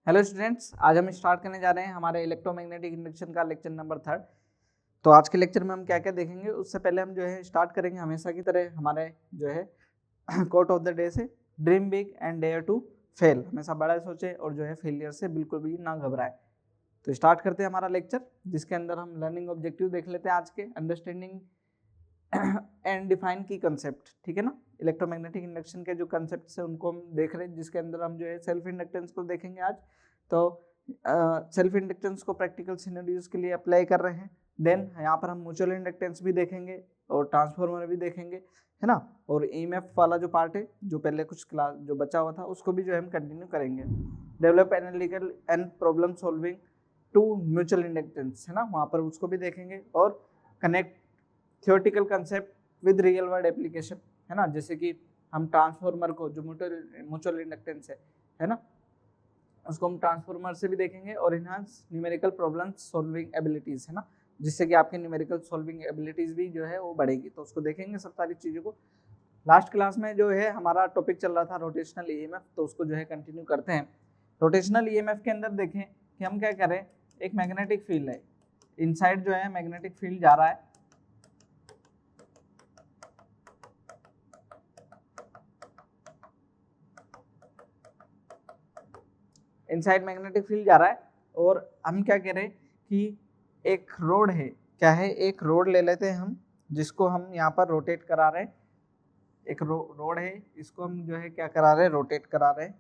Hello students, आज हम start करने जा रहे हैं हमारे इलेक्ट्रोमैग्नेटिक इंडक्शन का लेक्चर नंबर 3। तो आज के लेक्चर में हम क्या क्या देखेंगे, उससे पहले हम जो है स्टार्ट करेंगे हमेशा की तरह हमारे जो है कोट ऑफ द डे से, dream big and dare to fail. हमेशा बड़ा सोचे और जो है फेलियर से बिल्कुल भी ना घबराए। तो स्टार्ट करते हैं हमारा लेक्चर, जिसके अंदर हम लर्निंग ऑब्जेक्टिव देख लेते हैं आज के, अंडरस्टैंडिंग एंड डिफाइन की कंसेप्ट। ठीक है ना, इलेक्ट्रोमैग्नेटिक इंडक्शन के जो कंसेप्ट है उनको हम देख रहे हैं, जिसके अंदर हम जो है सेल्फ इंडक्टेंस को देखेंगे आज। तो सेल्फ इंडक्टेंस को प्रैक्टिकल सिनेरियोज के लिए अप्लाई कर रहे हैं। देन यहाँ पर हम म्यूचुअल इंडक्टेंस भी देखेंगे और ट्रांसफॉर्मर भी देखेंगे, है ना। और ईएमएफ वाला जो पार्ट है, जो पहले कुछ क्लास जो बचा हुआ था, उसको भी जो है हम कंटिन्यू करेंगे। Develop analytical and problem solving to mutual inductance, है ना, वहाँ पर उसको भी देखेंगे। और connect theoretical concept with real world application, है ना। जैसे कि हम ट्रांसफॉर्मर को, जो म्यूचुअल इंडक्टेंस है ना, उसको हम ट्रांसफॉर्मर से भी देखेंगे। और enhance numerical problem solving abilities, है ना, जिससे कि आपकी न्यूमेरिकल सॉल्विंग एबिलिटीज भी जो है वो बढ़ेगी। तो उसको देखेंगे सब सारी चीज़ों को। लास्ट क्लास में जो है हमारा टॉपिक चल रहा था रोटेशनल ईएमएफ, तो उसको जो है कंटिन्यू करते हैं। रोटेशनल ईएमएफ के अंदर देखें कि हम क्या करें, एक मैग्नेटिक फील्ड है, इनसाइड जो है मैग्नेटिक फील्ड जा रहा है, इनसाइड मैग्नेटिक फील्ड जा रहा है। और हम क्या कह रहे हैं कि एक रोड है, क्या है, एक रोड ले लेते हैं हम, जिसको हम यहाँ पर रोटेट करा रहे हैं। एक रोड है, इसको हम जो है क्या करा रहे हैं, रोटेट करा रहे हैं।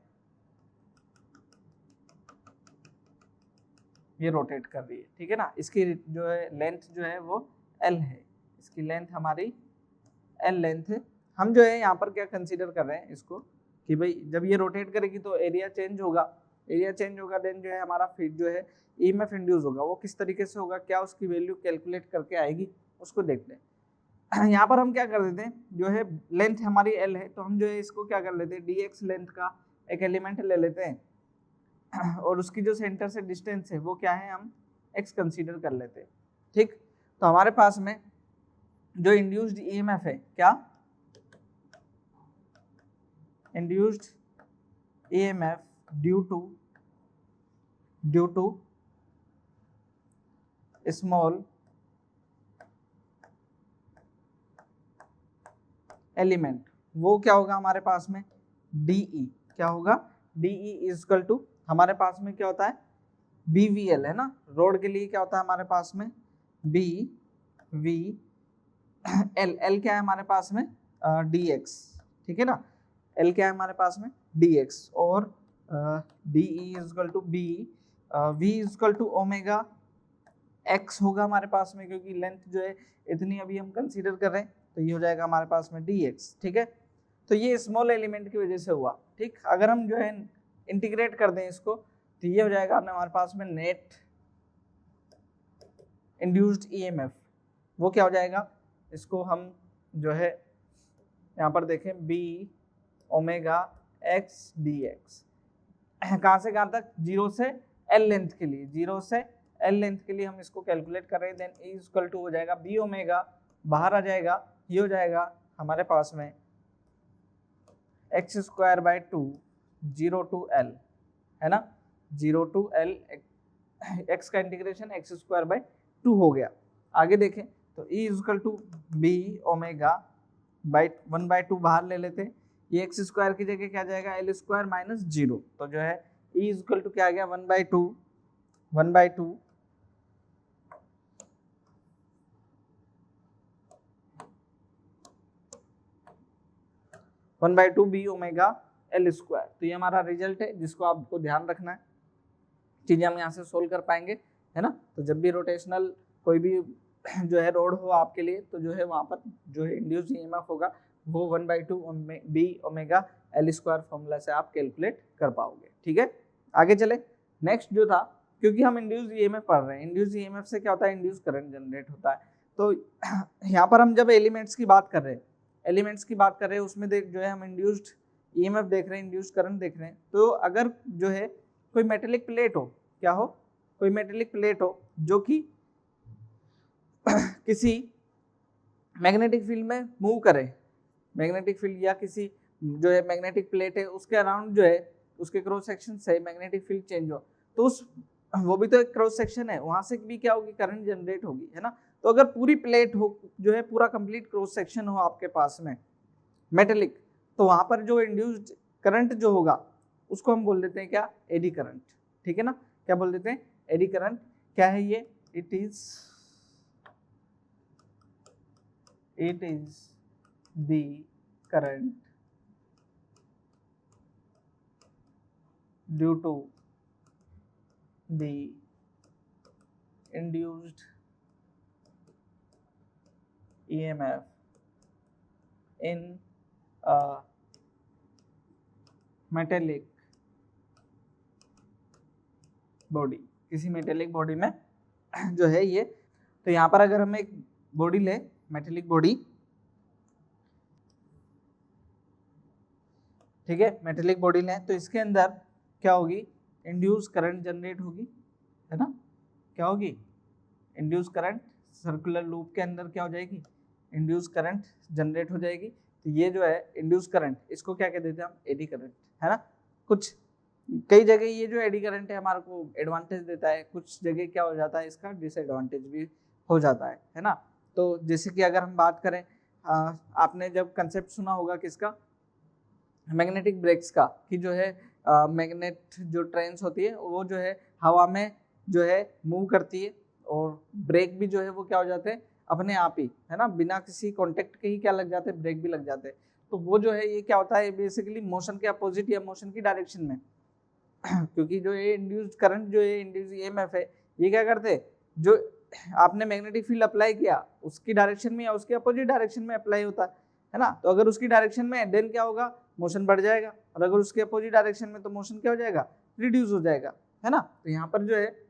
ये रोटेट कर रही है, ठीक है ना। इसकी जो है लेंथ जो है वो L है, इसकी लेंथ हमारी L लेंथ है। हम जो है यहाँ पर क्या कंसीडर कर रहे हैं इसको, कि भाई जब ये रोटेट करेगी तो एरिया चेंज होगा, एरिया चेंज होगा, देन जो है हमारा फील्ड जो है ईएमएफ इंड्यूस होगा। वो किस तरीके से होगा, क्या उसकी वैल्यू कैलकुलेट करके आएगी, उसको देखते हैं। यहाँ पर हम क्या कर देते हैं, जो है लेंथ हमारी L है, तो हम जो है इसको क्या कर लेते हैं, dx लेंथ का एक एलिमेंट ले लेते हैं, और उसकी जो सेंटर से डिस्टेंस है वो क्या है, हम x कंसीडर कर लेते हैं। ठीक, तो हमारे पास में जो इंड्यूस्ड ईएमएफ है, क्या induced EMF due to small element, वो क्या होगा हमारे पास में, DE। क्या होगा, DE इज इक्वल टू, हमारे पास में क्या होता है, BVL, है ना। रोड के लिए क्या होता है हमारे पास में, BVL। L क्या है हमारे पास में, DX, ठीक है ना। L क्या है हमारे पास में, DX। और DE is equal to B, V is equal to omega X होगा हमारे पास में, क्योंकि लेंथ जो है इतनी अभी हम कंसीडर कर रहे हैं, तो ये हो जाएगा हमारे पास में DX, ठीक है। तो ये स्मॉल एलिमेंट की वजह से हुआ। ठीक, अगर हम जो है इंटीग्रेट कर दें इसको, तो ये हो जाएगा हमारे पास में नेट इंड्यूस्ड ईएमएफ। वो क्या हो जाएगा, इसको हम जो है यहाँ पर देखें, B ओमेगा X dx, कहाँ से कहाँ तक, 0 से L लेंथ के लिए, 0 से L लेंथ के लिए हम इसको कैलकुलेट कर रहे हैं। देन E इक्वल टू हो जाएगा B ओमेगा, बाहर आ जाएगा, ये हो जाएगा हमारे पास में x square by 2, 0 to L, है ना, 0 टू L, x का इंटीग्रेशन x स्क्वायर बाई 2 हो गया। आगे देखें तो E equal to B omega by 1/2 बाहर ले लेते हैं, ये x स्क्वायर की जगह क्या जाएगा, L स्क्वायर माइनस 0, तो जो है E इक्वल टू क्या आ गया, 1/2 1/2 B ओमेगा L स्क्वायर। तो ये हमारा रिजल्ट है, जिसको आपको ध्यान रखना है, चीजें हम यहाँ से सोल्व कर पाएंगे, है ना। तो जब भी रोटेशनल कोई भी जो है रोड हो आपके लिए, तो जो है वहाँ पर जो है इंड्यूस ईएमएफ होगा वो 1/2 B omega L square formula से आप कैलकुलेट कर पाओगे, ठीक है। आगे चले, नेक्स्ट जो था, क्योंकि हम इंड्यूस ईएमएफ पढ़ रहे हैं, इंड्यूस ईएमएफ से क्या होता है, इंड्यूस करंट जनरेट होता है। तो यहाँ पर हम जब एलिमेंट्स की बात कर रहे हैं, उसमें देख जो है हम इंड्यूस्ड ईएमएफ देख रहे हैं, इंड्यूस्ड करंट देख रहे हैं। तो अगर जो है कोई मेटेलिक प्लेट हो, क्या हो, कोई मेटेलिक प्लेट हो जो कि किसी मैग्नेटिक फील्ड में मूव करे, मैग्नेटिक फील्ड या किसी जो है मैग्नेटिक प्लेट है उसके अराउंड जो है उसके क्रॉस सेक्शन से मैग्नेटिक फील्ड चेंज हो, तो उस वो भी तो एक क्रॉस सेक्शन है, वहां से भी क्या होगी, करंट जनरेट होगी, है ना। तो अगर पूरी प्लेट हो जो है, पूरा कंप्लीट क्रॉस सेक्शन हो आपके पास में मेटेलिक, तो वहां पर जो इंड्यूस्ड करंट जो होगा उसको हम बोल देते हैं क्या, एडी करंट, ठीक है ना। क्या बोल देते हैं, एडी करंट। क्या है ये, it is the current due to the induced EMF in a metallic body, किसी मेटेलिक बॉडी में जो है ये। तो यहाँ पर अगर हम एक बॉडी ले, मेटेलिक बॉडी, ठीक है, मेटेलिक बॉडी लें, तो इसके अंदर क्या होगी, इंड्यूस करंट जनरेट होगी, है ना। क्या होगी, इंड्यूस करंट, सर्कुलर लूप के अंदर क्या हो जाएगी, इंड्यूस करंट जनरेट हो जाएगी। तो ये जो है इंड्यूस करंट, इसको क्या कह देते हैं हम, एडी करंट, है ना। कुछ कई जगह ये जो एडी करंट है हमारे को एडवांटेज देता है, कुछ जगह क्या हो जाता है, इसका डिसएडवांटेज भी हो जाता है ना। तो जैसे कि अगर हम बात करें, आपने जब कंसेप्ट सुना होगा किसका, मैग्नेटिक ब्रेक्स का, कि जो है मैग्नेट जो ट्रेन्स होती है वो जो है हवा में जो है मूव करती है, और ब्रेक भी जो है वो क्या हो जाते हैं अपने आप ही, है ना, बिना किसी कांटेक्ट के ही क्या लग जाते हैं, ब्रेक भी लग जाते हैं। तो वो जो है ये क्या होता है, बेसिकली मोशन के अपोजिट या मोशन की डायरेक्शन में क्योंकि जो ये इंड्यूस्ड करंट जो है, इंड्यूस्ड ईएमएफ है, ये क्या करते हैं, जो आपने मैग्नेटिक फील्ड अप्लाई किया उसकी डायरेक्शन में या उसके अपोजिट डायरेक्शन में अप्लाई होता है ना। तो अगर उसकी डायरेक्शन में देन क्या होगा, मोशन बढ़ जाएगा, और अगर उसके अपोजिट डायरेक्शन में तो मोशन क्या हो जाएगा, रिड्यूस हो जाएगा, है ना। तो यहाँ पर जो है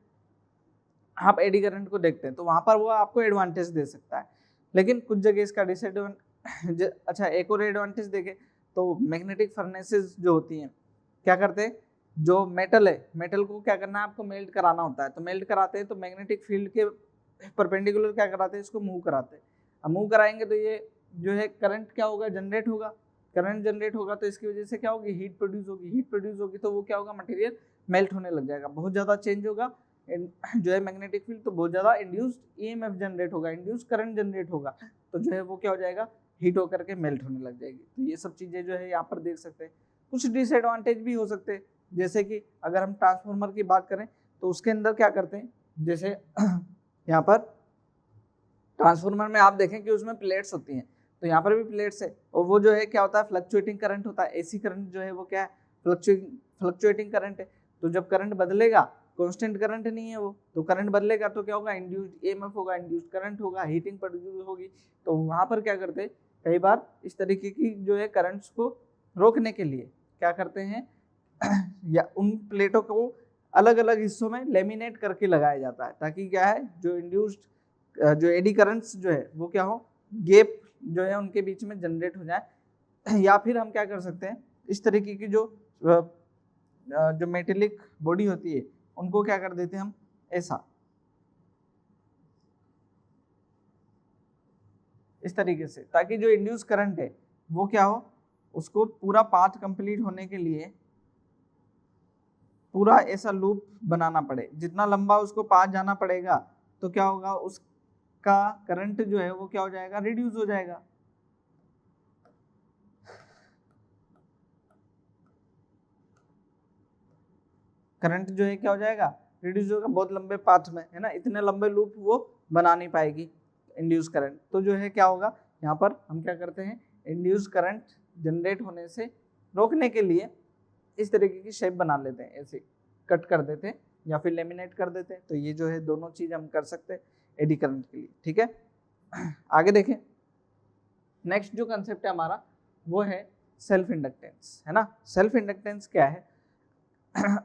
आप एडी करंट को देखते हैं तो वहां पर वो आपको एडवांटेज दे सकता है, लेकिन कुछ जगह इसका डिसएडवांटेज। अच्छा, एक और एडवांटेज देखें तो मैग्नेटिक फर्नेसेस जो होती हैं क्या करते हैं, जो मेटल है, मेटल को क्या करना है, आपको मेल्ट कराना होता है। तो मेल्ट कराते हैं तो मैग्नेटिक फील्ड के परपेंडिकुलर क्या कराते हैं, इसको मूव कराते हैं। अब मूव कराएंगे तो ये जो है करंट क्या होगा, जनरेट होगा, करंट जनरेट होगा, तो इसकी वजह से क्या होगी, हीट प्रोड्यूस होगी, हीट प्रोड्यूस होगी तो वो क्या होगा, मटेरियल मेल्ट होने लग जाएगा, बहुत ज़्यादा चेंज होगा जो है मैग्नेटिक फील्ड, तो बहुत ज़्यादा इंड्यूस्ड ईएमएफ जनरेट होगा, इंड्यूस्ड करंट जनरेट होगा, तो जो है वो क्या हो जाएगा, हीट होकर के मेल्ट होने लग जाएगी। तो ये सब चीज़ें जो है यहाँ पर देख सकते हैं। कुछ डिसएडवांटेज भी हो सकते हैं, जैसे कि अगर हम ट्रांसफार्मर की बात करें तो उसके अंदर क्या करते हैं, जैसे यहाँ पर ट्रांसफार्मर में आप देखें कि उसमें प्लेट्स होती हैं, तो यहाँ पर भी प्लेट्स है, और वो जो है क्या होता है, फ्लक्चुएटिंग करंट होता है। एसी करंट जो है वो क्या है, फ्लक्चुएटिंग करंट है। तो जब करंट बदलेगा, कांस्टेंट करंट नहीं है वो, तो करंट बदलेगा तो क्या होगा, इंड्यूस्ड ईएमएफ होगा, इंड्यूस्ड करंट होगा, हीटिंग प्रोड्यूस होगी। तो वहाँ पर क्या करते हैं, कई बार इस तरीके की जो है करंट्स को रोकने के लिए क्या करते हैं या उन प्लेटों को अलग अलग हिस्सों में लेमिनेट करके लगाया जाता है, ताकि क्या है, जो इंड्यूस्ड जो एडी करंट्स जो है वो क्या हो, गैप जो है उनके बीच में जनरेट हो जाए। या फिर हम क्या कर सकते हैं, इस तरीके की जो मेटेलिक बॉडी होती है उनको क्या कर देते हैं हम, ऐसा इस तरीके से, ताकि जो इंड्यूस करंट है वो क्या हो, उसको पूरा पाथ कंप्लीट होने के लिए पूरा ऐसा लूप बनाना पड़े, जितना लंबा उसको पाथ जाना पड़ेगा तो क्या होगा, उसका करंट जो है वो क्या हो जाएगा, रिड्यूस हो जाएगा। करंट जो है क्या हो जाएगा, रिड्यूस होगा, बहुत लंबे पाथ में, है ना, इतने लंबे लूप वो बना नहीं पाएगी इंड्यूस करंट। तो जो है क्या होगा, यहाँ पर हम क्या करते हैं, इंड्यूस करंट जनरेट होने से रोकने के लिए इस तरीके की शेप बना लेते हैं, ऐसे कट कर देते हैं या फिर लेमिनेट कर देते हैं। तो ये जो है दोनों चीज हम कर सकते हैं एडी करंट के लिए, ठीक है। आगे देखें, नेक्स्ट जो कंसेप्ट है हमारा वो है सेल्फ इंडक्टेंस, है ना। सेल्फ इंडक्टेंस क्या है,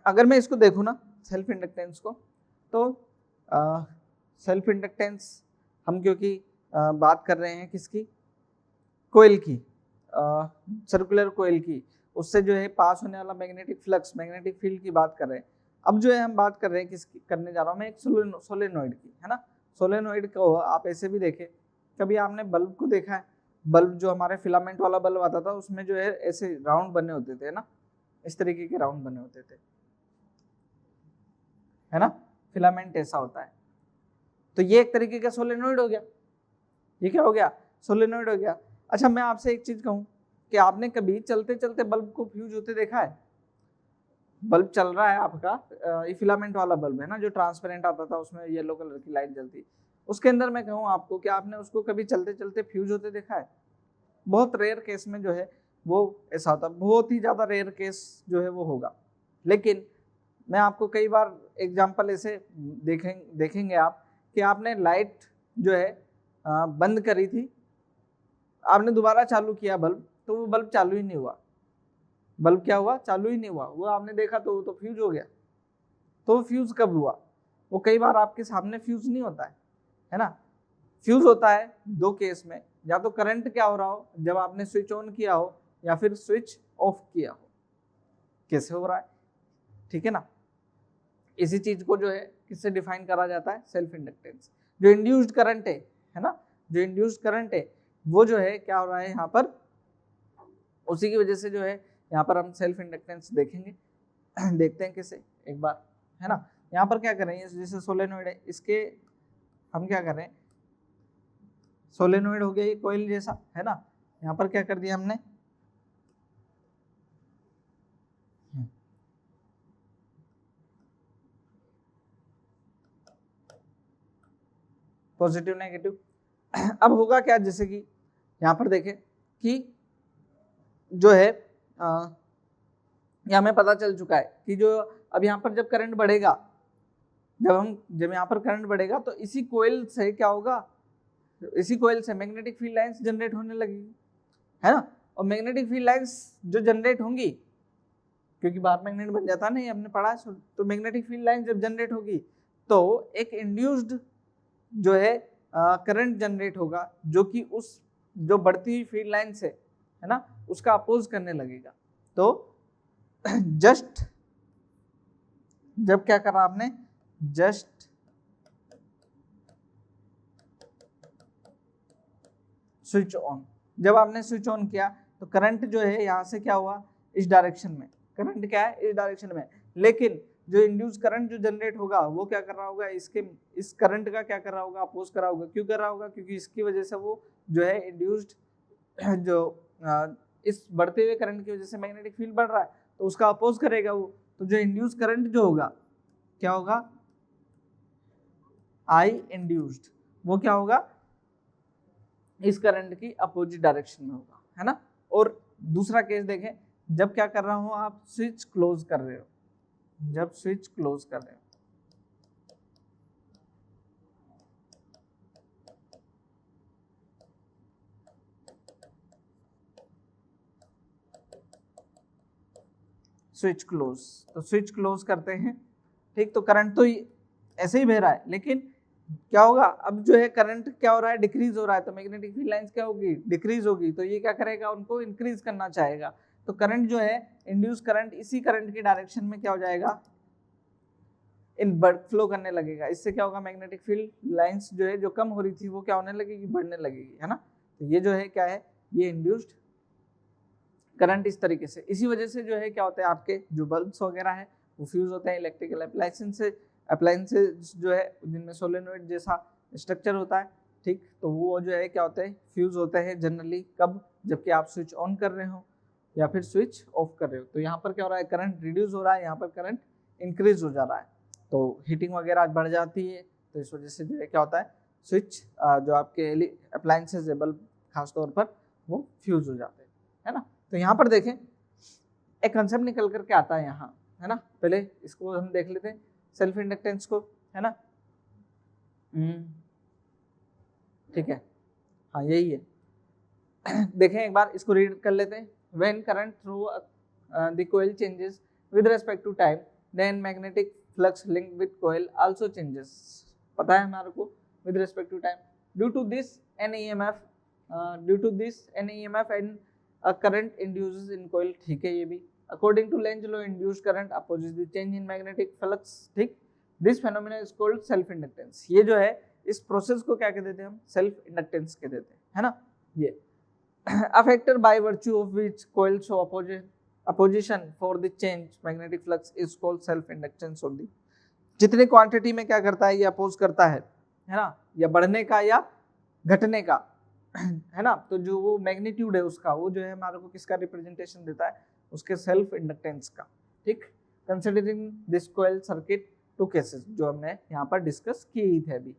अगर मैं इसको देखूँ ना, सेल्फ इंडक्टेंस को, तो सेल्फ इंडक्टेंस हम क्योंकि बात कर रहे हैं किसकी, कोयल की, सर्कुलर कोयल की, उससे जो है पास होने वाला मैग्नेटिक फ्लक्स, मैग्नेटिक फील्ड की बात कर रहे हैं। अब जो है हम बात कर रहे हैं किसकी, करने जा रहा हूँ मैं, एक सोलेनोइड की, है ना। सोलेनोइड को आप ऐसे भी देखें, कभी आपने बल्ब को देखा है, बल्ब जो हमारे फिलामेंट वाला बल्ब आता था उसमें जो है ऐसे राउंड बने होते थे ना, इस तरीके के राउंड बने होते थे, है ना, फिलामेंट ऐसा होता है। तो ये एक तरीके का सोलेनोइड हो गया, ये क्या हो गया, सोलेनोइड हो गया। अच्छा मैं आपसे एक चीज कहूं कि आपने कभी चलते चलते बल्ब को फ्यूज होते देखा है? बल्ब चल रहा है आपका, ये फिलामेंट वाला बल्ब है ना जो ट्रांसपेरेंट आता था, उसमें येलो कलर की लाइट जलती, उसके अंदर मैं कहूँ आपको कि आपने उसको कभी चलते चलते फ्यूज होते देखा है? बहुत रेयर केस में जो है वो ऐसा होता, बहुत ही ज्यादा रेयर केस जो है वो होगा। लेकिन मैं आपको कई बार एग्जाम्पल ऐसे देखेंगे आप कि आपने लाइट जो है बंद करी थी, आपने दोबारा चालू किया बल्ब, तो वो बल्ब चालू ही नहीं हुआ। बल्ब क्या हुआ, चालू ही नहीं हुआ, वो आपने देखा तो वो तो फ्यूज हो गया। तो वो फ्यूज कब हुआ? वो कई बार आपके सामने फ्यूज नहीं होता है ना। फ्यूज होता है दो केस में, या तो करंट क्या हो रहा हो जब आपने स्विच ऑन किया हो, या फिर स्विच ऑफ किया हो। कैसे हो रहा है, ठीक है ना। इसी चीज को जो है किससे डिफाइन करा जाता है, सेल्फ इंडक्टेंस। जो इंड्यूस्ड करंट है ना, जो इंड्यूस्ड करंट है वो जो है क्या हो रहा है यहाँ पर, उसी की वजह से जो है यहाँ पर हम सेल्फ इंडक्टेंस देखेंगे। देखते हैं किसे एक बार, है ना। यहाँ पर क्या करें, जैसे सोलेनोइड है, इसके हम क्या कर रहे हैं, सोलेनोइड हो गया ये कोयल जैसा, है ना। यहाँ पर क्या कर दिया हमने, पॉजिटिव नेगेटिव। अब होगा क्या, जैसे कि यहाँ पर देखें कि जो है हमें पता चल चुका है कि जो अब यहाँ पर जब करंट बढ़ेगा, जब यहाँ पर करंट बढ़ेगा तो इसी कोयल से क्या होगा, इसी कोयल से मैग्नेटिक फील्ड लाइंस जनरेट होने लगेगी, है ना। और मैग्नेटिक फील्ड लाइंस जो जनरेट होंगी, क्योंकि बाहर मैग्नेट बन जाता नहीं, हमने पढ़ा है, तो मैग्नेटिक फील्ड लाइंस जब जनरेट होगी तो एक इंड्यूस्ड जो है करंट जनरेट होगा, जो कि उस जो बढ़ती हुई फील्ड लाइन से, है ना, उसका अपोज करने लगेगा। तो जस्ट जब क्या करा आपने, जस्ट स्विच ऑन, जब आपने स्विच ऑन किया तो करंट जो है यहाँ से क्या हुआ, इस डायरेक्शन में करंट क्या है, इस डायरेक्शन में। लेकिन जो इंड्यूस करंट जो जनरेट होगा वो क्या कर रहा होगा, इस करंट का क्या कर रहा होगा, अपोज कर रहा होगा। क्यों कर रहा होगा, क्योंकि इसकी वजह से वो जो है इंड्यूस्ड जो इस बढ़ते हुए करंट की वजह से मैग्नेटिक फील्ड बढ़ रहा है, तो उसका अपोज करेगा वो। तो जो इंड्यूस करंट जो होगा क्या होगा, आई इंड्यूस्ड, वो क्या होगा, इस करंट की अपोजिट डायरेक्शन में होगा, है ना। और दूसरा केस देखें, जब क्या कर रहा हूं, आप स्विच क्लोज कर रहे हो, जब स्विच क्लोज कर रहे हो, स्विच क्लोज, तो स्विच क्लोज करते हैं, ठीक। तो करंट तो ऐसे ही बह रहा है, लेकिन क्या होगा, अब जो है करंट क्या हो रहा है, डिक्रीज हो रहा है, तो मैग्नेटिक फील्ड लाइंस क्या होगी, डिक्रीज होगी। तो ये क्या करेगा, उनको इंक्रीज करना चाहेगा। तो करंट जो है, इंड्यूस करंट इसी करंट की डायरेक्शन में क्या हो जाएगा, इन फ्लो करने लगेगा। इससे क्या होगा, मैग्नेटिक फील्ड लाइंस जो है, जो कम हो रही थी, वो क्या होने लगेगी, बढ़ने लगेगी, है ना। तो ये जो है क्या है, ये इंड्यूस्ड करंट इस तरीके से। इसी वजह से जो है क्या होता है, आपके जो बल्ब्स वगैरह है वो फ्यूज होते हैं इलेक्ट्रिकल अप्लायंसेस जो है, जिनमें सोलेनोइड जैसा स्ट्रक्चर होता है, ठीक। तो वो जो है क्या होते हैं, फ्यूज होते हैं जनरली कब, जबकि आप स्विच ऑन कर रहे हो या फिर स्विच ऑफ कर रहे हो। तो यहाँ पर क्या हो रहा है, करंट रिड्यूस हो रहा है, यहाँ पर करंट इंक्रीज हो जा रहा है, तो हीटिंग वगैरह बढ़ जाती है। तो इस वजह से जो है क्या होता है, स्विच जो आपके अप्लायंसेस है, बल्ब खासतौर पर, वो फ्यूज हो जाते हैं, है ना। तो यहाँ पर देखें, एक कंसेप्ट निकल करके आता है यहाँ, है ना। पहले इसको हम देख लेते हैं, सेल्फ इंडक्टेंस को, है ना। ठीक है, हाँ यही है। देखें एक बार इसको रीड कर लेते हैं। When current through the coil changes with respect to time, then magnetic flux link with coil also changes. पता है हमारे को, with respect to time, due to this an EMF and current induces in coil, ठीक है ये भी। According to Lenz law, induced current opposes the change in magnetic flux, ठीक। This phenomena is called self inductance. ये जो है, इस process को क्या कहते थे हम, सेल्फ इंडक्टेंस कहते थे, है ना। ये a factor by virtue of which coil show opposite opposition for the change magnetic flux is called self inductance of the. जितनी क्वांटिटी में क्या करता है ये अपोज करता है ना, या बढ़ने का या घटने का, है ना, तो जो वो मैग्नीट्यूड है उसका, वो जो है हमारे को किसका रिप्रेजेंटेशन देता है, उसके सेल्फ इंडक्टेंस का। ठीक, considering this coil circuit two cases, जो हमने यहाँ पर डिस्कस की थे अभी,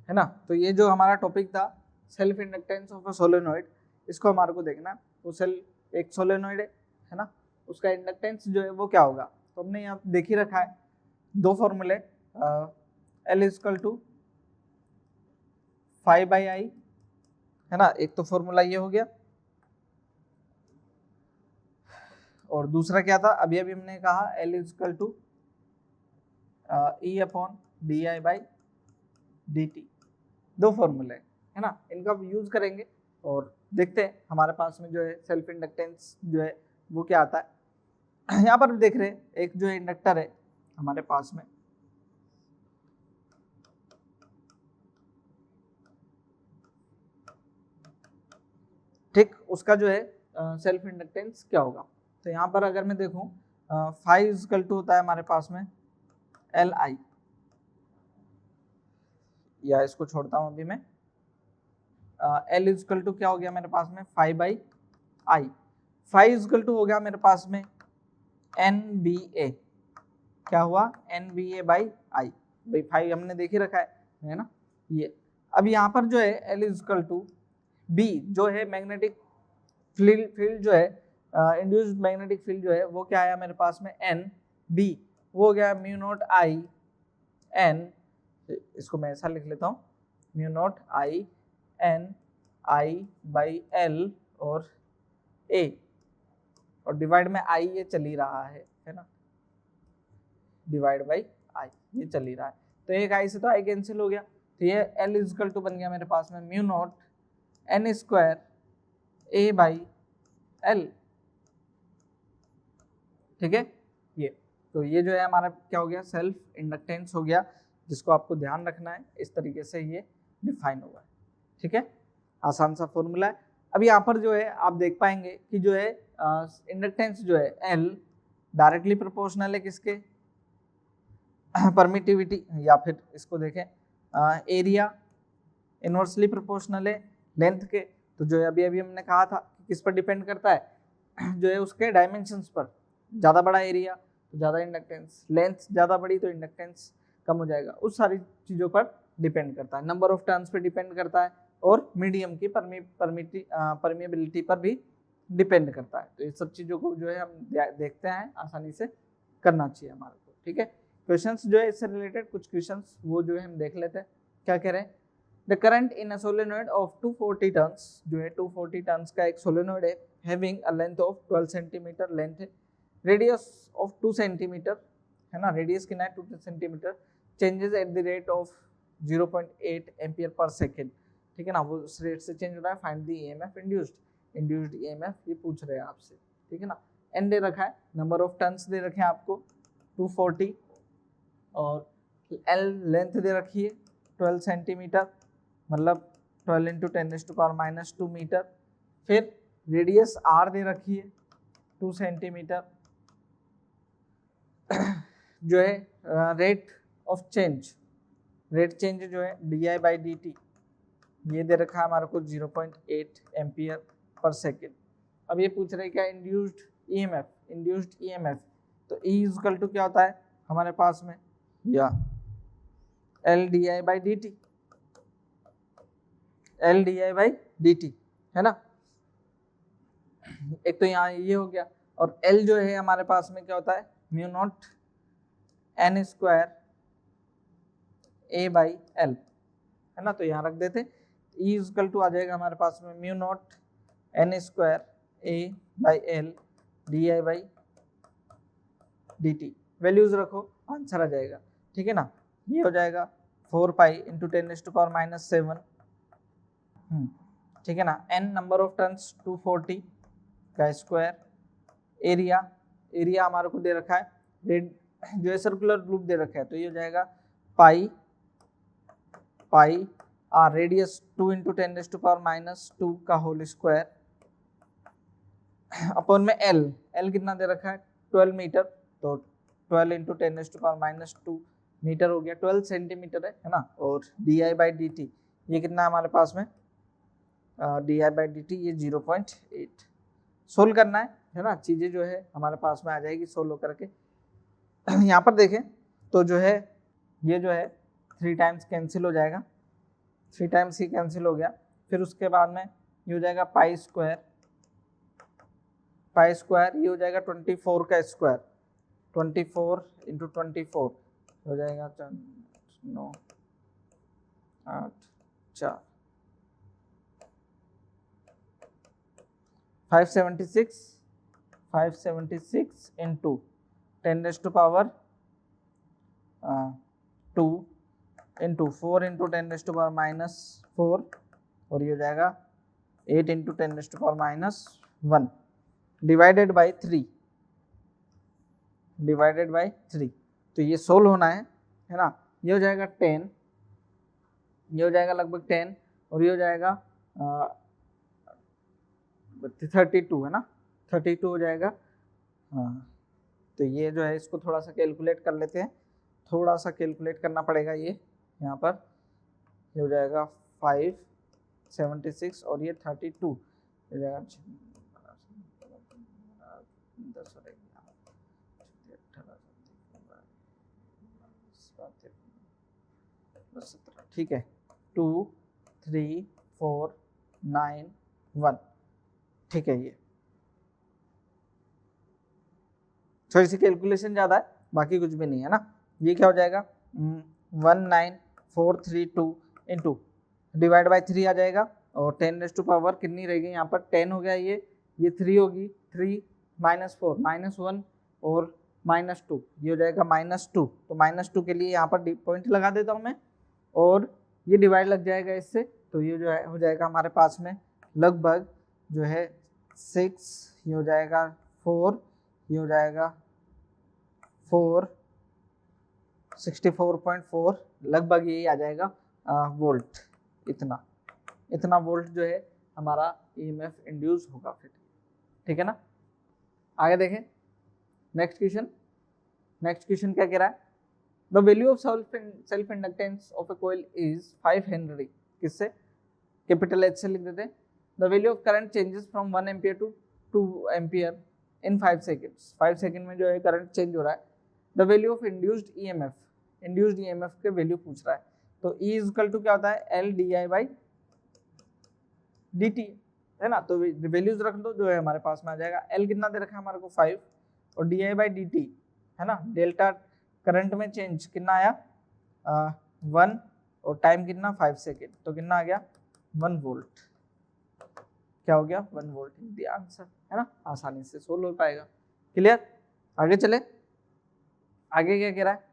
है ना। तो ये जो हमारा टॉपिक था self inductance of a solenoid, इसको हमारे को देखना। तो एक सोलेनोइड है ना, उसका इंडक्टेंस जो है वो क्या होगा, तो हमने यहाँ देख ही रखा है दो फॉर्मूले, L इक्वल टू 5/I, है ना, एक तो फॉर्मूला ये हो गया, और दूसरा क्या था, अभी अभी हमने कहा L इक्वल टू E/DI/dt, दो फॉर्मूले, है ना, इनका यूज करेंगे और देखते हैं हमारे पास में जो है सेल्फ इंडक्टेंस जो है वो क्या आता है। यहाँ पर देख रहे हैं एक जो इंडक्टर है हमारे पास में, ठीक, उसका जो है सेल्फ इंडक्टेंस क्या होगा। तो यहाँ पर अगर मैं देखूं 5 इक्वल टू होता है हमारे पास में Li, या इसको छोड़ता हूं अभी मैं, L इक्वल टू क्या हो गया मेरे पास में 5/I, 5 इक्वल टू हो गया मेरे पास में NBA, क्या हुआ NBA/I, भाई 5 हमने देख ही रखा है ना ये। अब यहाँ पर जो है L इक्वल टू B, जो है मैग्नेटिक फील्ड जो है, इंड्यूस्ड मैग्नेटिक फील्ड जो है वो क्या आया मेरे पास में NB, वो हो गया μ0I N, इसको मैं ऐसा लिख लेता हूँ, μ0I N I/L और A, और डिवाइड में I ये चल ही रहा है ना, डिवाइड बाई I ये चल ही रहा है, तो एक I से तो I कैंसिल हो गया, तो ये L इक्वल टू बन गया मेरे पास में μ0 N² A/L, ठीक है ये। तो ये जो है हमारा क्या हो गया, सेल्फ इंडक्टेंस हो गया, जिसको आपको ध्यान रखना है, इस तरीके से ये डिफाइन हुआ है, ठीक है, आसान सा फॉर्मूला है। अब यहाँ पर जो है आप देख पाएंगे कि जो है इंडक्टेंस जो है L डायरेक्टली प्रोपोर्शनल है किसके, परमिटिविटी, या फिर इसको देखें एरिया इनवर्सली प्रोपोर्शनल है लेंथ के। तो जो है अभी अभी हमने कहा था कि किस पर डिपेंड करता है, जो है उसके डायमेंशंस पर, ज़्यादा बड़ा एरिया तो ज़्यादा इंडक्टेंस, लेंथ ज़्यादा बड़ी तो इंडक्टेंस कम हो जाएगा, उस सारी चीज़ों पर डिपेंड करता है, number of turns per depend करता है, और मीडियम की परमिएबिलिटी पर भी डिपेंड करता है। तो ये सब चीज़ों को जो है हम देखते हैं, आसानी से करना चाहिए हमारे को, ठीक है। क्वेश्चंस जो है इससे रिलेटेड कुछ क्वेश्चंस वो जो है हम देख लेते हैं, क्या कह रहे हैं। The current in a solenoid of 240 turns, जो है 240 टर्न्स का एक सोलेनोइड है, having a length of 12 centimetre length है, रेडियस ऑफ 2 सेंटीमीटर, है ना, रेडियस कितना है 2 centimetre, changes at the rate of 0.8 ampere per second, ठीक है ना, वो उस रेट से चेंज हो रहा है, find the EMF induced EMF ये पूछ रहे हैं आपसे, ठीक है ना। एन दे रखा है, नंबर ऑफ टर्न्स दे रखे हैं आपको 240, और एल लेंथ दे रखी है 12 सेंटीमीटर, मतलब 12 इंटू 10⁻⁻2 मीटर, फिर रेडियस आर दे रखी है 2 सेंटीमीटर, जो है rate of change, rate change जो है di/dt ये दे रखा है हमारे को 0.8 एम्पियर पर सेकेंड। अब ये पूछ रहे क्या इंड्यूस्ड ईएमएफ, तो E इक्वल टू क्या होता है हमारे पास में, या LdI/dt, है ना, एक तो यहाँ ये हो गया, और L जो है हमारे पास में क्या होता है μ0 N² A/L, है ना, तो यहाँ रख देते, E इक्वल टू आ जाएगा हमारे पास में μ0 N² A/L di/dt, वैल्यूज रखो आंसर आ जाएगा, ठीक है ना। ये हो जाएगा 4 पाई इंटू 10⁻⁷, ठीक है ना। n नंबर ऑफ टर्न्स 240 का स्क्वायर, एरिया हमारे को दे रखा है, जो है सर्कुलर लूप दे रखा है, तो ये हो जाएगा पाई आर, रेडियस 2 इंटू 10⁻⁻2 का होल स्क्वायर, अपॉन में L L कितना दे रखा है 12 मीटर, तो 12 इंटू 10⁻⁻2 मीटर हो गया, 12 सेंटीमीटर है ना। और di/dt ये कितना है हमारे पास में, di/dt ये 0.8। सोल्व करना है ना, चीज़ें जो है हमारे पास में आ जाएगी सोल्व करके। यहाँ पर देखें तो जो है ये जो है 3 टाइम्स कैंसिल हो जाएगा, 3 टाइम्स ही कैंसिल हो गया। फिर उसके बाद में ये हो जाएगा पाई स्क्वायर ये हो जाएगा 24 का स्क्वायर, 24 इंटू 24 हो जाएगा 9 8 4 576 इंटू 10⁻2 इंटू 4 इंटू 10⁻⁻4 और ये हो जाएगा 8 इंटू 10⁻⁻1 डिवाइडेड बाई 3 तो ये सोल्व होना है ना। ये हो जाएगा 10, ये हो जाएगा लगभग 10 और ये हो जाएगा 32 है ना, 32 हो जाएगा। तो ये जो है इसको थोड़ा सा कैलकुलेट कर लेते हैं, थोड़ा सा कैलकुलेट करना पड़ेगा। ये यहाँ पर ये हो जाएगा 576 और ये 32 हो जाएगा 17, ठीक है 2 3 4 9 1, ठीक है। ये थोड़ी सी कैलकुलेशन ज़्यादा है, बाकी कुछ भी नहीं है ना। ये क्या हो जाएगा 19432 इंटू डिवाइड बाई 3 आ जाएगा और 10⁻⁻ कितनी रहेगी यहाँ पर 10 हो गया, ये 3 होगी, 3 -4 -1 और -2 ये हो जाएगा -2। तो -2 के लिए यहाँ पर पॉइंट लगा देता हूँ मैं और ये डिवाइड लग जाएगा इससे, तो ये जो है हो जाएगा हमारे पास में लगभग जो है 6, ये हो जाएगा 4, ये हो जाएगा 4 64.4 लगभग यही आ जाएगा वोल्ट। इतना वोल्ट जो है हमारा ईएमएफ इंड्यूस होगा फिर, ठीक है ना। आगे देखें नेक्स्ट क्वेश्चन क्या कह रहा है, the value of self inductance of a coil is 5 henry, किससे कैपिटल H से लिख देते हैं। The value of current changes from 1 ampere to 2 ampere in 5 seconds, 5 second में जो है करंट चेंज हो रहा है। The value of induced EMF के वैल्यू पूछ रहा है। तो E इक्वल टू क्या होता है L di/dt है ना। तो वैल्यूज रख दो, जो है हमारे पास में आ जाएगा। L कितना दे रखा है हमारे को 5 और di/dt है ना, डेल्टा करंट में चेंज कितना आया 1 और टाइम कितना 5 सेकेंड, तो कितना आ गया 1 वोल्ट। क्या हो गया 1 वोल्ट द आंसर, है ना। आसानी से सोल्व हो पाएगा। क्लियर, आगे चले। आगे क्या कह रहा है,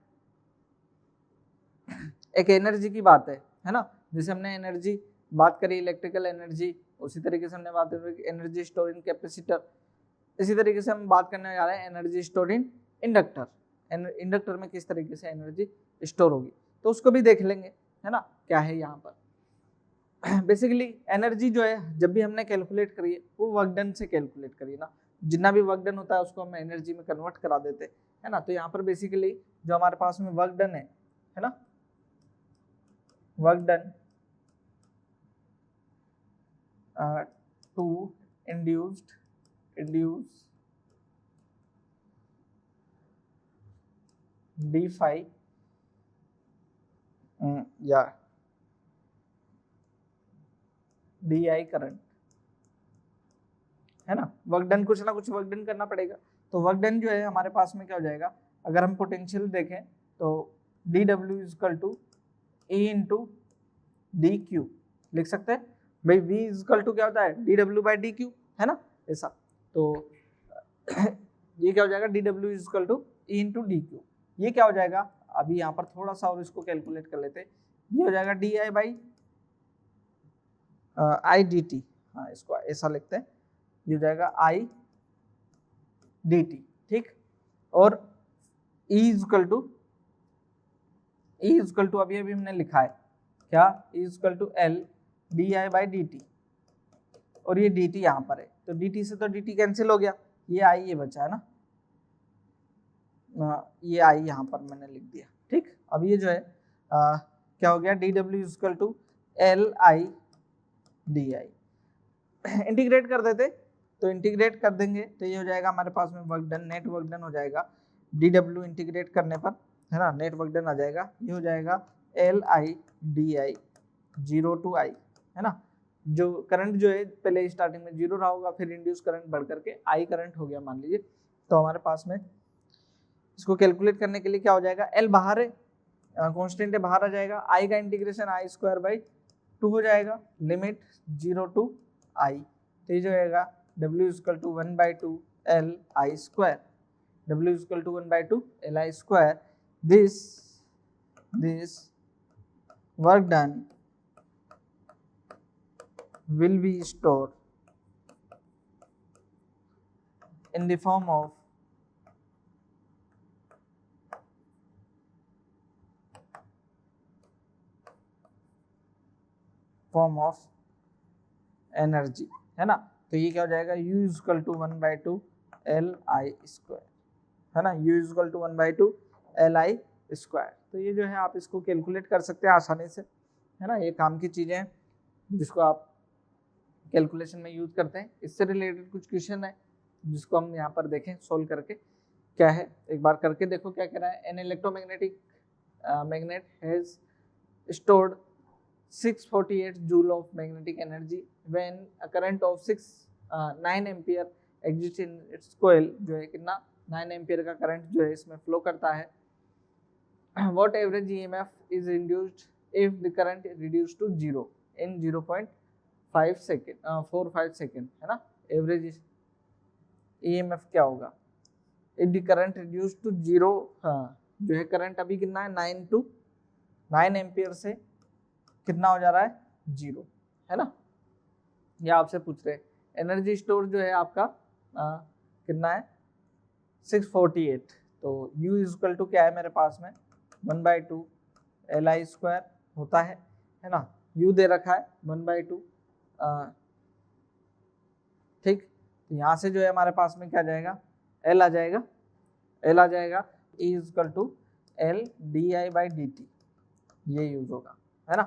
एक एनर्जी की बात है ना। जैसे हमने एनर्जी बात करी इलेक्ट्रिकल एनर्जी, उसी तरीके से हमने बात करी एनर्जी स्टोर इन कैपेसिटर, इसी तरीके से हम बात करने जा रहे हैं energy store in inductor. Inductor में किस तरीके से एनर्जी स्टोर होगी, तो उसको भी देख लेंगे, है ना। क्या है यहाँ पर बेसिकली एनर्जी जो है जब भी हमने कैलकुलेट करी है वो वर्क डन से कैलकुलेट करिए ना। जितना भी वर्क डन होता है उसको हम एनर्जी में कन्वर्ट करा देते हैं, है ना। तो यहाँ पर बेसिकली जो हमारे पास में वर्क डन है ना, work done to induce d5 या di करंट, है ना। वर्क डन कुछ ना कुछ वर्क डन करना पड़ेगा। तो वर्क डन जो है हमारे पास में क्या हो जाएगा, अगर हम पोटेंशियल देखें तो dw equal to E into dq लिख सकते हैं भाई। v इक्वल टू क्या होता है dw/dq, है ना ऐसा। तो ये क्या हो जाएगा dw equal to E into dq। ये क्या हो जाएगा, अभी यहाँ पर थोड़ा सा और इसको कैलकुलेट कर लेते हैं। ये हो जाएगा di/dt, हाँ इसको ऐसा लिखते हैं। ये हो जाएगा I dt, ठीक। और E इक्वल टू अभी हमने लिखा है क्या, E equal to L di/dt और ये dt यहाँ पर है, तो dt से तो dt कैंसिल हो गया, ये आई ये बचा है ना, ये आई यहाँ पर मैंने लिख दिया। ठीक, अब ये जो है क्या हो गया, D W equal to L I D I. Integrate कर देते तो इंटीग्रेट कर देंगे तो ये हो जाएगा हमारे पास में work done, net work done हो जाएगा डी डब्ल्यू इंटीग्रेट करने पर, है ना, नेट वर्क डन आ जाएगा। ये हो जाएगा L I D I 0 to I, है ना। जो करंट जो है पहले स्टार्टिंग में 0 रहा होगा, फिर इंड्यूस करंट बढ़ करके I करंट हो गया मान लीजिए। तो हमारे पास में इसको कैलकुलेट करने के लिए क्या हो जाएगा, L बाहर है, कांस्टेंट है, बाहर आ जाएगा, I का इंटीग्रेशन I स्क्वायर बाई 2 हो जाएगा, लिमिट 0 to I। तो ये जो आएगा W equal to 1/2 L I square, W equal to 1/2 L I square. this work done will be stored in the form of energy, है ना। तो ये क्या हो जाएगा, U equal to 1/2 L I square, है ना, U equal to 1/2 L I square. तो ये जो है आप इसको कैलकुलेट कर सकते हैं आसानी से, है ना। ये काम की चीज़ें हैं जिसको आप कैलकुलेशन में यूज करते हैं। इससे रिलेटेड कुछ क्वेश्चन है जिसको हम यहाँ पर देखें सोल्व करके क्या है, एक बार करके देखो क्या कह रहा है। An electromagnetic magnet has stored 648 joule of magnetic energy when a current of 9 ampere exist in its coil. जो है कितना, 9 एम्पियर का करंट जो है इसमें फ्लो करता है। What average EMF is induced if the current is reduced to 0 in 0.5 second, 4-5 second, है ना। एवरेज EMF क्या होगा if the current reduced to 0, जो है करंट अभी कितना है 9 एम्पियर से कितना हो जा रहा है 0, है ना। ये आपसे पूछ रहे हैं। एनर्जी स्टोर जो है आपका कितना है 648। तो U इक्वल टू क्या है मेरे पास में 1/2 L I स्क्वायर होता है ना। U दे रखा है 1/2, ठीक। तो यहाँ से जो है हमारे पास में क्या जाएगा, L आ जाएगा, E equal to L DI by dt, ये यूज होगा, है ना।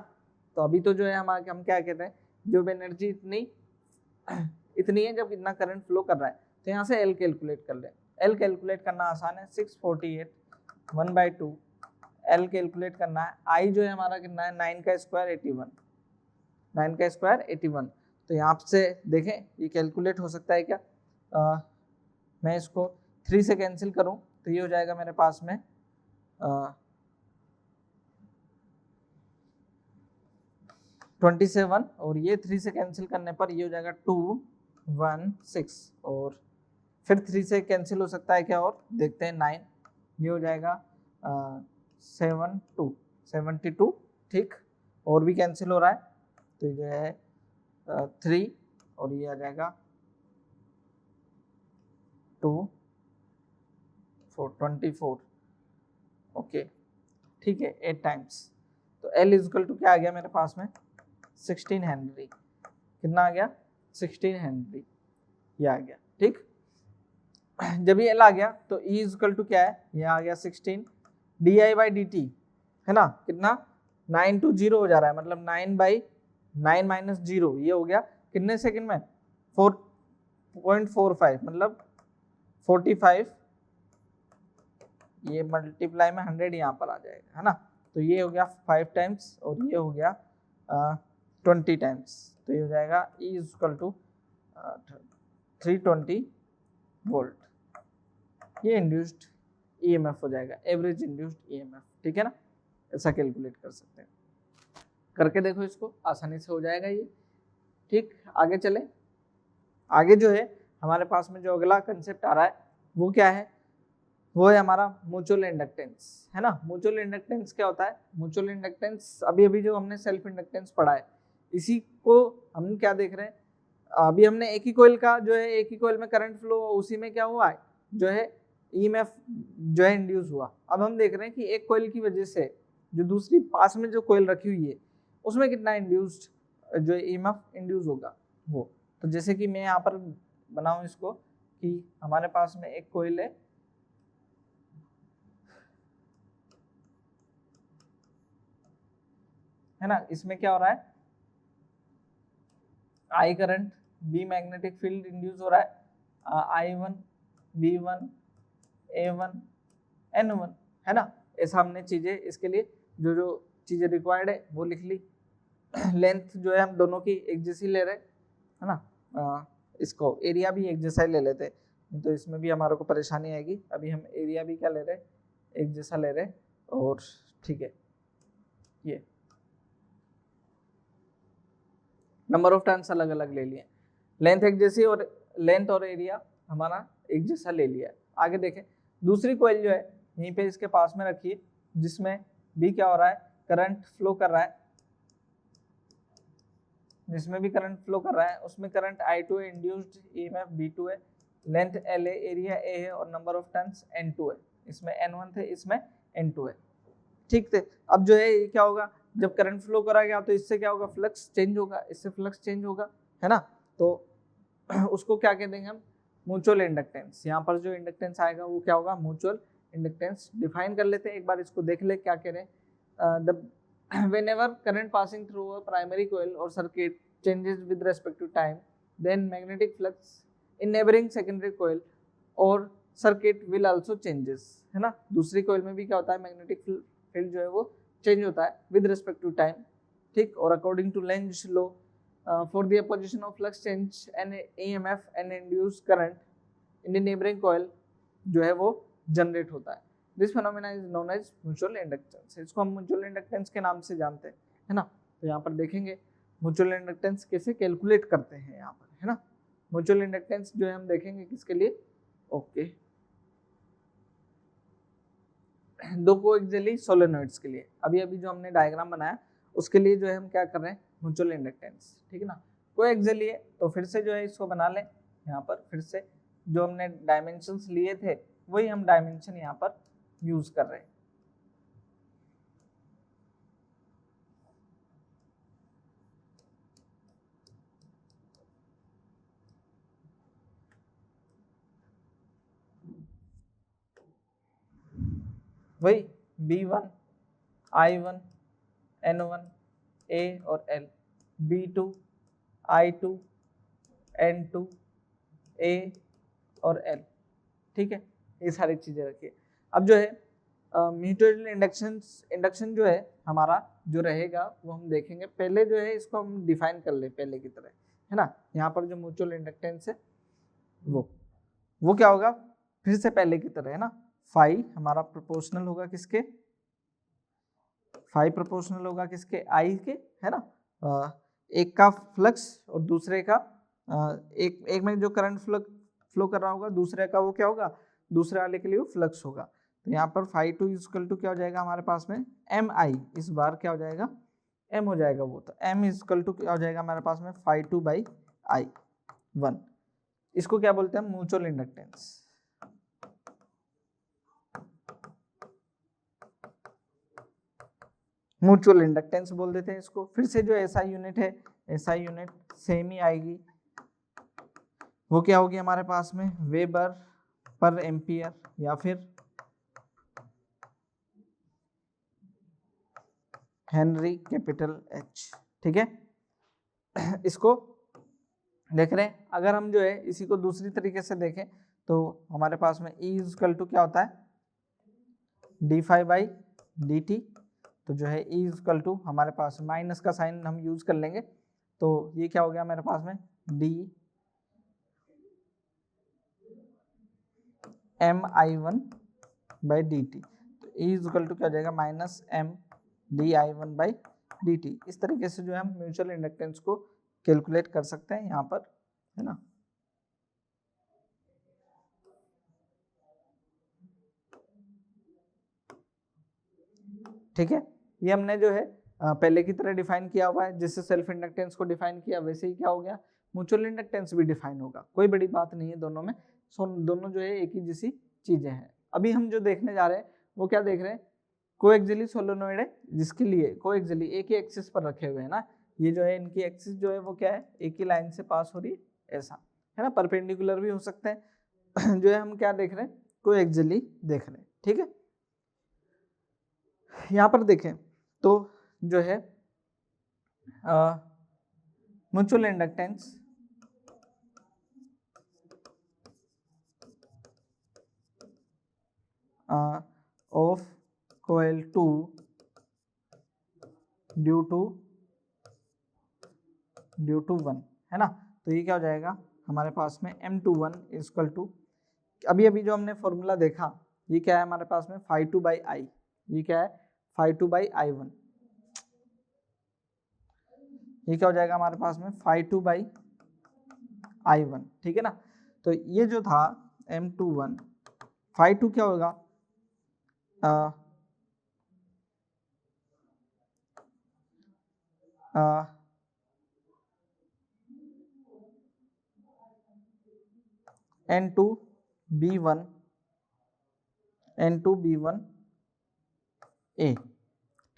तो अभी तो जो है हम क्या कहते हैं, जो एनर्जी इतनी है जब इतना करंट फ्लो कर रहा है, तो यहाँ से L कैलकुलेट कर ले। L कैलकुलेट करना आसान है, 648 1/2 L कैलकुलेट करना है। I जो है हमारा कितना है 9 का स्क्वायर 81, 9 का स्क्वायर 81। तो यहाँ से देखें ये कैलकुलेट हो सकता है क्या, मैं इसको 3 से कैंसिल करूँ तो ये हो जाएगा मेरे पास में 27, और ये 3 से कैंसिल करने पर ये हो जाएगा 216, और फिर 3 से कैंसिल हो सकता है क्या, और देखते हैं 9, ये हो जाएगा 72, ठीक। और भी कैंसिल हो रहा है तो ये है 3, और ये आ जाएगा 24, ओके, ठीक है, 8 टाइम्स। तो L इक्वल टू क्या आ गया मेरे पास में 16 हेनरी, कितना आ गया 16 हेनरी, ये आ गया, ठीक। जब ये L आ गया तो E इक्वल टू क्या है, ये आ गया 16 DI बाई dt, है ना, कितना 9 to 0 हो जा रहा है, मतलब 9/9 माइनस 0, ये हो गया कितने सेकंड में 4.45, मतलब 45, ये मल्टीप्लाई में 100 यहाँ पर आ जाएगा, है ना। तो ये हो गया 5 टाइम्स, और ये हो गया 20 टाइम्स। तो ये हो जाएगा E इक्वल टू 320 वोल्ट, ये इंड्यूस्ड EMF हो जाएगा, एवरेज इंड्यूस्ड EMF, ठीक है ना। ऐसा कैलकुलेट कर सकते हैं, करके देखो इसको, आसानी से हो जाएगा ये, ठीक। आगे चले, आगे जो है हमारे पास में जो अगला कंसेप्ट आ रहा है वो क्या है, वो है हमारा म्यूचुअल इंडक्टेंस, है ना। म्यूचुअल इंडक्टेंस क्या होता है, म्यूचुअल इंडक्टेंस अभी जो हमने सेल्फ इंडक्टेंस पढ़ा है, इसी को हम क्या देख रहे हैं, अभी हमने एक ही कॉइल का जो है, एक ही कॉइल में करंट फ्लो, उसी में क्या हुआ है जो है EMF जो है इंड्यूस हुआ। अब हम देख रहे हैं कि एक कॉइल की वजह से जो दूसरी पास में जो कॉइल रखी हुई है उसमें कितना इंड्यूस्ड जो EMF इंड्यूस होगा वो। तो जैसे कि मैं यहाँ पर बनाऊँ इसको कि हमारे पास में एक कोइल है ना, इसमें क्या हो रहा है, I current, B magnetic field induce हो रहा है, I1, B1, A1, N1, है ना। ऐसा हमने चीजें इसके लिए जो जो चीजें रिक्वायर्ड है वो लिख ली। लेंथ जो है हम दोनों की एक जैसी ले रहे है ना, इसको एरिया भी एक जैसा ही ले लेते, तो इसमें भी हमारे को परेशानी आएगी। अभी हम एरिया भी क्या ले रहे, एक जैसा ले रहे, और ठीक है, ये नंबर ऑफ टर्न्स अलग अलग ले लिए, लेंथ एक जैसी और लेंथ और एरिया हमारा एक जैसा ले लिया। आगे देखें, दूसरी कॉइल जो है यहीं पे इसके पास में रखिए, जिसमें भी क्या हो रहा है, करंट फ्लो कर रहा है, जिसमें भी करंट फ्लो कर रहा है उसमें करंट I2 है, इंड्यूस्ड EMF B2 है, लेंथ L है, एरिया A है और नंबर ऑफ टर्न्स N2 है। इसमें N1 थे, इसमें N2 है, ठीक थे। अब जो है ये क्या होगा, जब करंट फ्लो करा गया तो इससे क्या होगा, फ्लक्स चेंज होगा, इससे फ्लक्स चेंज होगा, है ना। तो उसको क्या कह देंगे हम, म्यूचुअल इंडक्टेंस। यहाँ पर जो इंडक्टेंस आएगा वो क्या होगा, म्यूचुअल इंडक्टेंस। डिफाइन कर लेते हैं, एक बार इसको देख ले क्या कह रहे हैं। whenever current passing through a primary coil or circuit changes with respect to time, then magnetic flux in neighboring secondary coil or circuit will also changes, है ना। दूसरी कोयल में भी क्या होता है, मैग्नेटिक फील्ड जो है वो चेंज होता है विद रिस्पेक्ट टू टाइम, ठीक। और according to Lenz law for the position of flux change and EMF and induce current in the neighbouring coil जो है वो जनरेट होता है। This phenomena is known as mutual inductance. इसको हम mutual inductance के नाम से जानते हैं, है ना। तो यहाँ पर देखेंगे म्यूचुअल इंडक्टेंस कैसे कैलकुलेट करते हैं यहाँ पर, है ना। म्यूचुअल इंडक्टेंस जो है हम देखेंगे किसके लिए, ओके, दो कोएक्सियली सोलेनॉइड्स के लिए। अभी अभी जो हमने डायग्राम बनाया उसके लिए जो है हम क्या कर रहे हैं, म्यूचुअल इंडक्टेंस, ठीक है ना। कोएक्सियली है तो फिर से जो है इसको बना लें, यहाँ पर फिर से जो हमने डायमेंशंस लिए थे वही हम डायमेंशन यहाँ पर यूज कर रहे हैं। वही B1, I1, N1, A और L, B2, I2, N2, A और L, ठीक है, ये सारी चीजें रखिए। अब जो है म्यूचुअल इंडक्शन जो है हमारा जो रहेगा वो हम देखेंगे। पहले जो है इसको हम डिफाइन कर ले पहले की तरह, है ना। यहाँ पर जो म्यूचुअल इंडक्टेंस है वो क्या होगा, फिर से पहले की तरह, है ना। फाई हमारा प्रोपोर्शनल होगा किसके, फाई प्रोपोर्शनल होगा किसके, आई के, है ना। एक का फ्लक्स और दूसरे का एक में जो करंट फ्लो कर रहा होगा, दूसरे का वो क्या होगा, दूसरे वाले के लिए वो फ्लक्स होगा। तो यहाँ पर फाई टू इक्वल टू क्या हो जाएगा हमारे पास में, एम आई, इस बार क्या हो जाएगा, एम हो जाएगा वो, तो एम इक्वल टू क्या हो जाएगा हमारे पास में, phi two by I one. इसको क्या बोलते हैं, म्यूचुअल इंडक्टेंस। म्यूचुअल इंडक्टेंस बोल देते हैं इसको। फिर से जो एसआई यूनिट है, एसआई यूनिट सेम ही आएगी, वो क्या होगी हमारे पास में, वेबर पर एम्पियर या फिर हेनरी कैपिटल एच, ठीक है। इसको देख रहे हैं। अगर हम जो है इसी को दूसरी तरीके से देखें तो हमारे पास में E इक्वल टू क्या होता है, D phi by D T. तो जो है E इक्वल टू हमारे पास माइनस का साइन हम यूज कर लेंगे, तो ये क्या हो गया मेरे पास में, D M I one by D T. तो E इक्वल टू क्या हो जाएगा, minus M D I one by D T. इस तरीके से जो है हम म्यूचुअल इंडक्टेंस को कैलकुलेट कर सकते हैं यहाँ पर, है ना। ठीक है, ये हमने जो है पहले की तरह डिफाइन किया हुआ है, जिससे सेल्फ इंडक्टेंस को डिफाइन किया, वैसे ही क्या हो गया, म्यूचुअल इंडक्टेंस भी डिफाइन होगा। कोई बड़ी बात नहीं है दोनों में, दोनों जो है एक ही जैसी चीजें हैं। अभी हम जो देखने जा रहे हैं वो क्या देख रहे हैं, कोएक्सियली सोलेनोइड है, जिसके लिए कोएक्सियली एक ही एक्सिस पर रखे हुए हैं ना। ये जो है इनकी एक्सिस जो है वो क्या है, एक ही लाइन से पास हो रही है, ऐसा, है ना। परपेंडिकुलर भी हो सकते हैं, जो है हम क्या देख रहे हैं, कोएक्सियली देख रहे हैं। ठीक है, यहाँ पर देखें तो जो है mutual inductance of coil 2 due to 1 है ना। तो ये क्या हो जाएगा हमारे पास में M21 इक्वल टू, अभी अभी जो हमने फॉर्मूला देखा ये क्या है हमारे पास में phi 2 बाई आई, ये क्या है phi 2 बाई I1, ये क्या हो जाएगा हमारे पास में phi 2 बाई I1। ठीक है ना, तो ये जो था M21 phi 2 क्या होगा N2B1 A,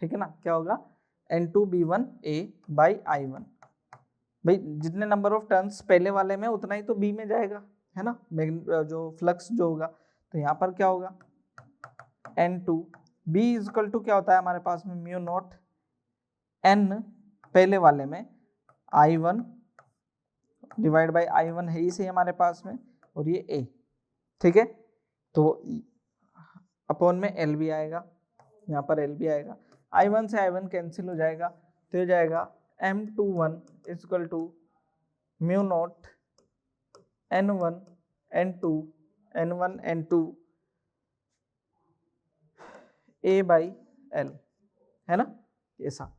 ठीक है ना, क्या होगा N2B1A बाई I1। भाई जितने नंबर ऑफ टर्न्स पहले वाले में उतना ही तो बी में जाएगा, है ना, जो फ्लक्स जो होगा। तो यहाँ पर क्या होगा N2 B इक्वल टू क्या होता है हमारे पास में म्यू नॉट N पहले वाले में I1 डिवाइड बाई I1 है इसे हमारे पास में, और ये A। ठीक है, तो अपॉन में L भी आएगा, यहाँ पर L भी आएगा, I1 से I1 कैंसिल हो जाएगा, तो ये जाएगा M21 equal to mu naught N1 N2 A by L, है ना। ऐसा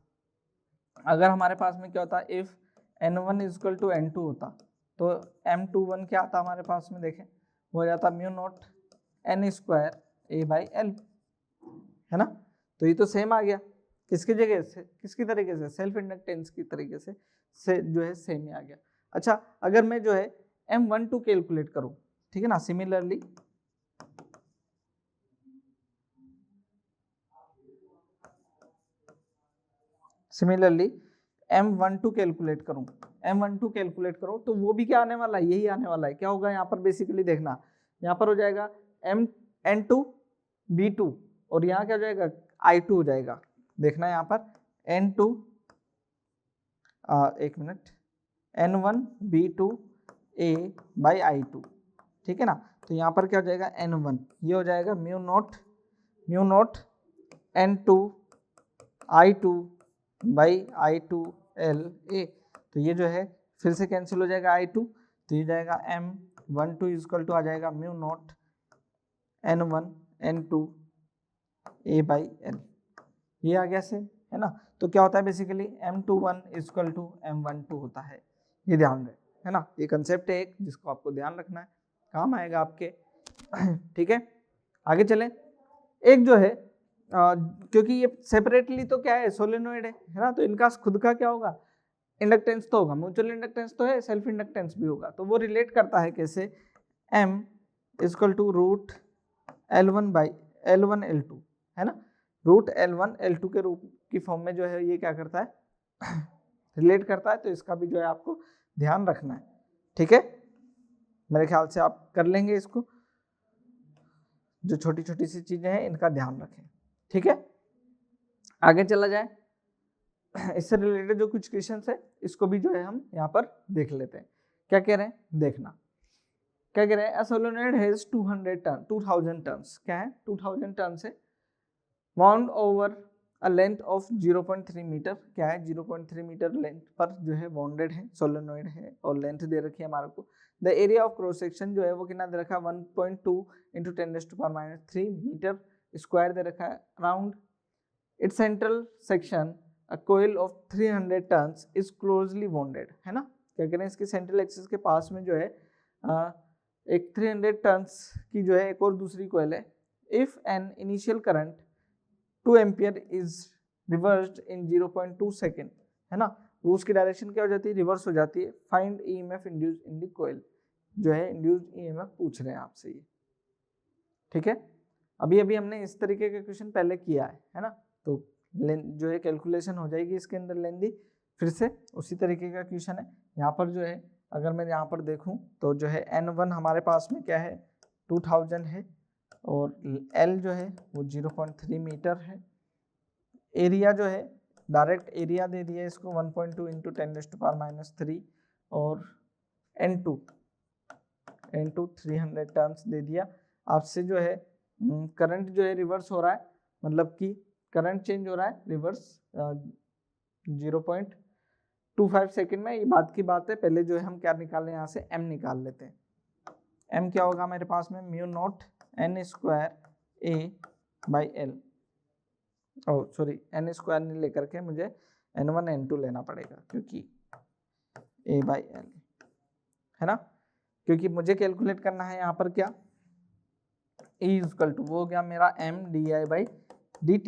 अगर हमारे पास में क्या होता है if N1 equal to N2 होता तो M21 क्या आता हमारे पास में, देखें वो हो जाता mu naught N square A by L, है ना। तो ये तो सेम आ गया, किसकी जगह से, किसकी तरीके से, सेल्फ इंडक्टेंस की तरीके से जो है सेम ही आ गया। अच्छा अगर मैं जो है M12 कैलकुलेट करूं, ठीक है ना, सिमिलरली M12 कैलकुलेट करूं तो वो भी क्या आने वाला है, यही आने वाला है। क्या होगा यहाँ पर बेसिकली देखना, यहाँ पर हो जाएगा N2 B2 और यहाँ क्या हो जाएगा I2 हो जाएगा। देखना यहाँ पर N2 एक minute N1 B2 A by I2, ठीक है ना। तो यहाँ पर क्या हो जाएगा N1, ये हो जाएगा mu naught N2 I2 by I2 L A। तो ये जो है फिर से कैंसिल हो जाएगा I2, तो ये जाएगा M12 इक्वल टू आ जाएगा mu naught N1 N2 A by L, ये आ गया से, है ना। तो क्या होता है basically M21 equal to M12 होता है, ये ध्यान रहे, है ना। ये कंसेप्ट है एक जिसको आपको ध्यान रखना है, काम आएगा आपके। ठीक है, आगे चलें। एक जो है क्योंकि ये सेपरेटली तो क्या है सोलेनोइड है ना, तो इनका खुद का क्या होगा इंडक्टेंस तो होगा, म्यूचुअल इंडक्टेंस तो है, सेल्फ इंडक्टेंस भी होगा। तो वो रिलेट करता है कैसे, M equal to root L1 by L1 L2, है ना। रूट L1 L2 के रूप की फॉर्म में जो है ये क्या करता है रिलेट करता है। तो इसका भी जो है आपको ध्यान रखना है, ठीक है। मेरे ख्याल से आप कर लेंगे इसको, जो छोटी छोटी सी चीजें हैं इनका ध्यान रखें, ठीक है। आगे चला जाए, इससे रिलेटेड जो कुछ क्वेश्चंस है इसको भी जो है हम यहाँ पर देख लेते हैं। क्या कह रहे हैं देखना, क्या कह रहे हैं, अ सोलेनोइड हैज 2000 टर्न्स, क्या है 2000 टर्न्स है, wound over a length of 0.3 metre, क्या है 0.3 मीटर लेंथ पर जो है बाउंडेड है, सोलेनोइड है और लेंथ दे रखी है हमारे को। The area of cross section जो है वो कितना दे रखा है 1.2 इंटू 10⁻³ मीटर स्क्वायर दे रखा है। Around its central section a coil of 300 turns is closely bounded, है ना। क्या कह रहे हैं इसके सेंट्रल एक्सिस के पास में जो है एक 300 टर्न्स की जो है एक और दूसरी कोयल है। If an initial current 2 ampere is reversed in 0.2 second, है ना, वो उसकी डायरेक्शन क्या हो जाती है रिवर्स हो जाती है। Find EMF induced in the coil, जो है इंड्यूस्ड ईएमएफ पूछ रहे हैं आपसे ये, ठीक है। अभी अभी हमने इस तरीके का क्वेश्चन पहले किया है ना, तो जो है कैलकुलेशन हो जाएगी इसके अंदर लेंदी, फिर से उसी तरीके का क्वेश्चन है। यहाँ पर जो है अगर मैं यहाँ पर देखूँ तो जो है N1 हमारे पास में क्या है 2000 है और L जो है वो 0.3 मीटर है। एरिया जो है डायरेक्ट एरिया दे दिया इसको 1.2 इंटू 10⁻³ और N2 300 टर्न्स दे दिया। आपसे जो है करंट जो है रिवर्स हो रहा है, मतलब कि करंट चेंज हो रहा है रिवर्स 0.25 सेकेंड में। ये बात की बात है। पहले जो है हम क्या निकाल लें, यहाँ से m निकाल लेते हैं। m क्या होगा मेरे पास में μ0 n² A/L, ओ सॉरी n² नहीं लेकर के मुझे n1 n2 लेना पड़ेगा क्योंकि A/L है ना, क्योंकि मुझे कैलकुलेट करना है यहाँ पर क्या E वो हो गया मेरा m di/dt।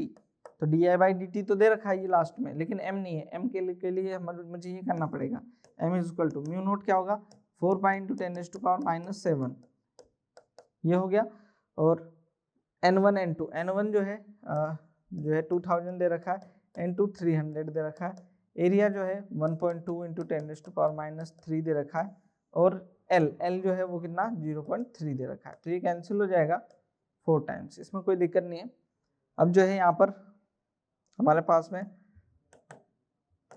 तो di/dt तो दे रखा है ये लास्ट में, लेकिन m नहीं है। m के लिए मुझे ये करना पड़ेगा m μ0 क्या होगा 4 पाई इंटू 10⁻⁻7 ये हो गया। और n1 n1 जो है 2000 दे रखा है, n2 300 दे रखा है, एरिया जो है 1.2 इंटू 10⁻³ दे रखा है और L जो है वो कितना 0.3 दे रखा है। तो ये कैंसिल हो जाएगा 4 टाइम्स, इसमें कोई दिक्कत नहीं है। अब जो है यहाँ पर हमारे पास में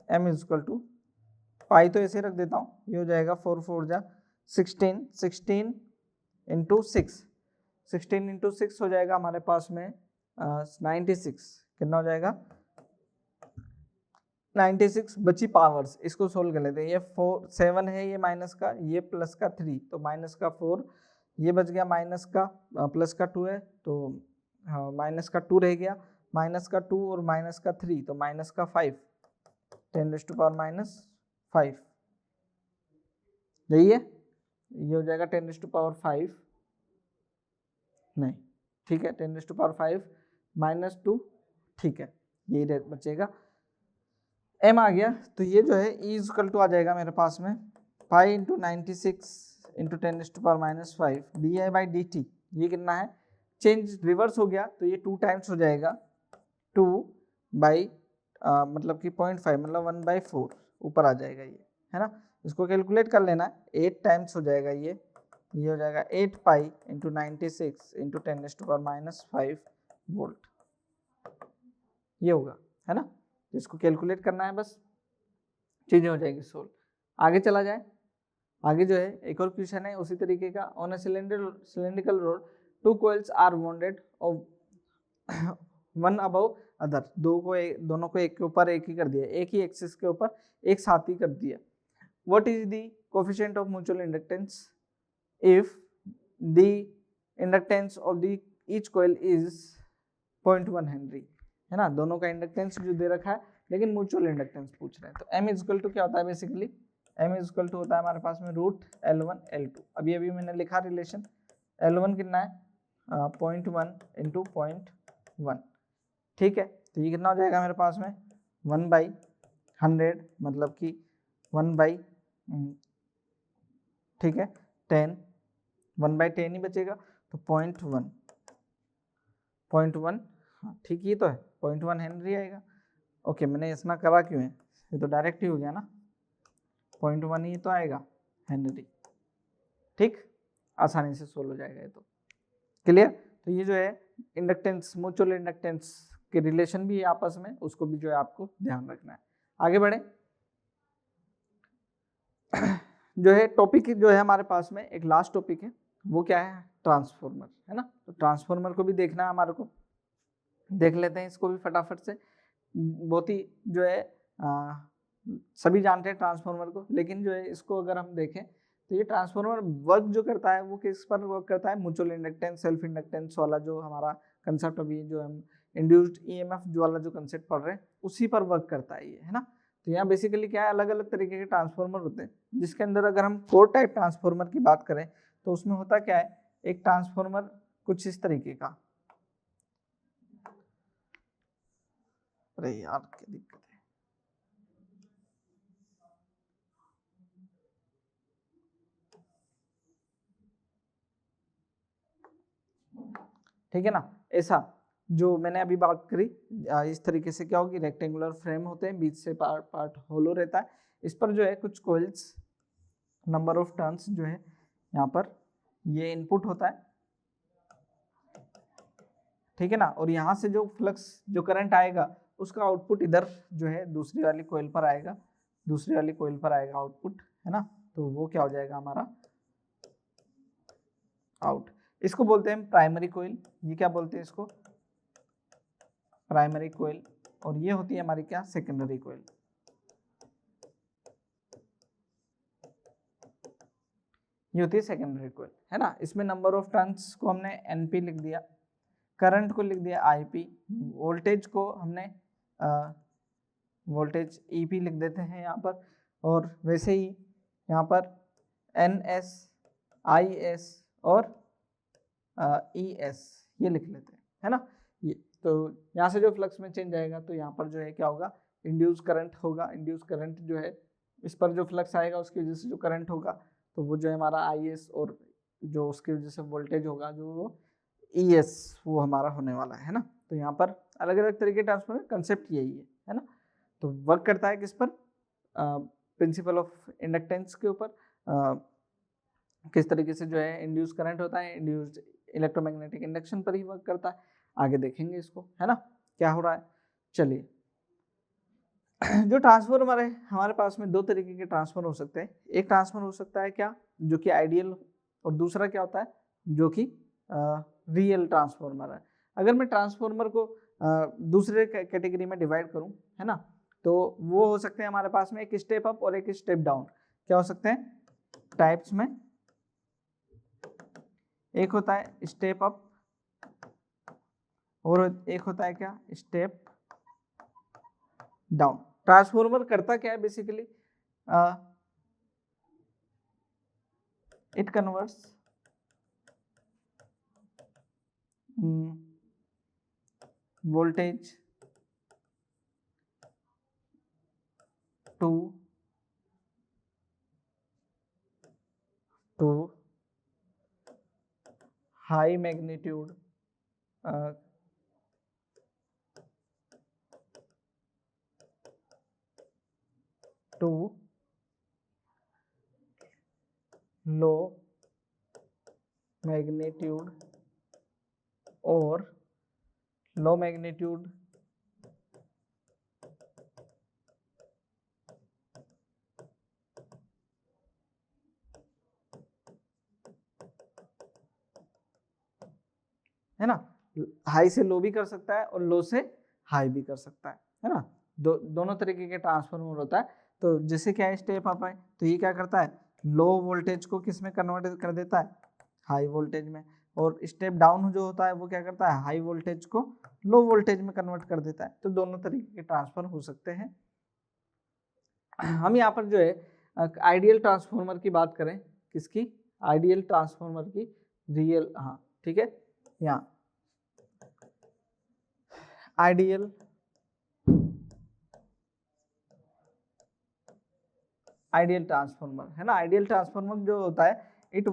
m पाई तो ऐसे रख देता हूँ, ये हो जाएगा 4 4 जा 16 इंटू 6 हो जाएगा हमारे पास में 96। कितना हो जाएगा 96। बची पावर्स, इसको सोल्व कर लेते हैं। ये 7 है, ये माइनस का, ये प्लस का 3, तो माइनस का 4, ये बच गया माइनस का, प्लस का 2 है तो हाँ माइनस का 2 रह गया, माइनस का 2 और माइनस का 3 तो माइनस का 5, 10⁻⁵ यही है। ये हो जाएगा 10⁻⁵ नहीं, ठीक है 10⁻⁵ -2, ठीक है यही बचेगा। m आ गया, तो ये जो है E आ जाएगा मेरे पास में पाई इंटू 96 इंटू 10⁻⁵ di/dt। ये कितना है, चेंज रिवर्स हो गया तो ये 2 टाइम्स हो जाएगा, 2 बाई मतलब कि 0.5 मतलब 1/4 ऊपर आ जाएगा ये, है ना। इसको कैलकुलेट कर लेना, 8 टाइम्स हो जाएगा ये हो जाएगा 8 पाई इंटू 96 इंटू 10⁻⁵ वोल्ट, ये होगा, है ना। तो इसको कैलकुलेट करना है, बस चीजें हो जाएगी सोल्व। आगे चला जाए, आगे जो है एक और क्वेश्चन है उसी तरीके का। On a cylindrical rod 2 coils are wounded one above other, दोनों को एक के ऊपर एक ही कर दिया, एक ही एक्सिस के ऊपर एक साथ ही कर दिया। What is the coefficient of mutual inductance if the inductance of the each coil is 0.1 Henry, है ना। दोनों का इंडक्टेंस जो दे रखा है, लेकिन म्यूचुअल इंडक्टेंस पूछ रहे हैं। तो m क्या होता है बेसिकली, m होता है हमारे पास में √L1 L2। अभी मैंने लिखा रिलेशन, L1 कितना है 0.1 इंटू 0.1, ठीक है। तो ये कितना हो जाएगा मेरे पास में 1/100 मतलब कि 1/, ठीक है 10, 1/10 ही बचेगा, तो 0.1 हाँ ठीक ही तो है 0.1 हेनरी आएगा। ओके, मैंने इतना करा क्यों है, ये तो डायरेक्ट ही हो गया ना, 0.1 ही तो आएगा हेनरी, ठीक, आसानी से सोल्व हो जाएगा ये तो, क्लियर। तो ये जो है इंडक्टेंस, म्यूचुअल इंडक्टेंस के रिलेशन भी है आपस में, उसको भी जो है आपको ध्यान रखना है। आगे बढ़े, जो है टॉपिक जो है हमारे पास में एक लास्ट टॉपिक है, वो क्या है ट्रांसफॉर्मर, है ना। तो ट्रांसफॉर्मर को भी देखना है हमारे को, देख लेते हैं इसको भी फटाफट से। बहुत ही जो है सभी जानते हैं ट्रांसफॉर्मर को, लेकिन जो है इसको अगर हम देखें तो ये ट्रांसफॉर्मर वर्क जो करता है वो किस पर वर्क करता है, म्यूचुअल इंडक्टेंस, सेल्फ इंडक्टेंस वाला जो हमारा कंसेप्ट अभी जो हम इंड्यूस्ड ईएमएफ जो वाला जो कंसेप्ट पढ़ रहे हैं उसी पर वर्क करता है ये, है ना। तो यहाँ बेसिकली क्या है, अलग अलग तरीके के ट्रांसफॉर्मर होते हैं, जिसके अंदर अगर हम कोर टाइप ट्रांसफॉर्मर की बात करें तो उसमें होता क्या है, एक ट्रांसफॉर्मर कुछ इस तरीके का, अरे यार क्या दिक्कत है, ठीक है ना। ऐसा जो मैंने अभी बात करी इस तरीके से क्या होगी, रेक्टेंगुलर फ्रेम होते हैं, बीच से पार्ट होलो रहता है, इस पर जो है कुछ कॉइल्स नंबर ऑफ टर्न्स जो है यहाँ पर ये इनपुट होता है, ठीक है ना, और यहाँ से जो फ्लक्स जो करंट आएगा उसका आउटपुट इधर जो है दूसरी वाली कोइल पर आएगा, दूसरी वाली कोइल पर आएगा आउटपुट, है ना, तो वो क्या हो जाएगा हमारा आउट। इसको बोलते हैं प्राइमरी कोइल, ये क्या बोलते हैं इसको, प्राइमरी कोइल, और ये होती है हमारी क्या, सेकेंडरी कोइल। ये होती है सेकेंडरी कोइल, है ना। इसमें नंबर ऑफ टर्न्स को हमने एनपी लिख दिया, करंट को लिख दिया आईपी, वोल्टेज को हमने वोल्टेज ईपी लिख देते हैं यहाँ पर, और वैसे ही यहाँ पर एनएस, आईएस और ईएस ये लिख लेते हैं, है ना। ये तो यहाँ से जो फ्लक्स में चेंज आएगा तो यहाँ पर जो है क्या होगा, इंड्यूस करंट होगा। इंड्यूस करंट जो है इस पर जो फ्लक्स आएगा उसकी वजह से जो करंट होगा तो वो जो है हमारा आईएस, और जो उसकी वजह से वोल्टेज होगा जो ईएस वो हमारा होने वाला है ना। तो यहाँ पर अलग अलग तरीके ट्रांसफॉर्मर कंसेप्ट यही है ना। तो वर्क करता है किस पर, प्रिंसिपल ऑफ इंडक्टेंस के ऊपर, किस तरीके से जो है इंड्यूस करंट होता है, इंड्यूस्ड इलेक्ट्रोमैग्नेटिक इंडक्शन पर ही वर्क करता है। आगे देखेंगे इसको, है ना, क्या हो रहा है। चलिए, जो ट्रांसफॉर्मर है हमारे पास में दो तरीके के ट्रांसफॉर्मर हो सकते हैं। एक ट्रांसफॉर्मर हो सकता है क्या, जो कि आइडियल, और दूसरा क्या होता है जो कि रियल ट्रांसफॉर्मर है। अगर मैं ट्रांसफॉर्मर को दूसरे कैटेगरी में डिवाइड करूं, है ना, तो वो हो सकते हैं हमारे पास में एक स्टेप अप और एक स्टेप डाउन। क्या हो सकते हैं टाइप्स में, एक होता है स्टेप अप और एक होता है क्या, स्टेप डाउन। ट्रांसफॉर्मर करता क्या है basically, it converts voltage to high magnitude to low magnitude or low magnitude है ना। हाई से लो भी कर सकता है और लो से हाई भी कर सकता है ना। दोनों तरीके के ट्रांसफॉर्मर होता है। तो जैसे क्या है स्टेप अप है तो ये क्या करता है, लो वोल्टेज को किस में कन्वर्ट कर देता है, हाई वोल्टेज में। और स्टेप डाउन जो होता है वो क्या करता है, हाई वोल्टेज को लो वोल्टेज में कन्वर्ट कर देता है। तो दोनों तरीके के ट्रांसफर हो सकते हैं। हम यहाँ पर जो है आइडियल ट्रांसफॉर्मर की बात करें, किसकी, आइडियल ट्रांसफॉर्मर की, रियल, हाँ ठीक है, यहाँ आइडियल ट्रांसफॉर्मर है ना। आइडियल ट्रांसफॉर्मर जो होता है it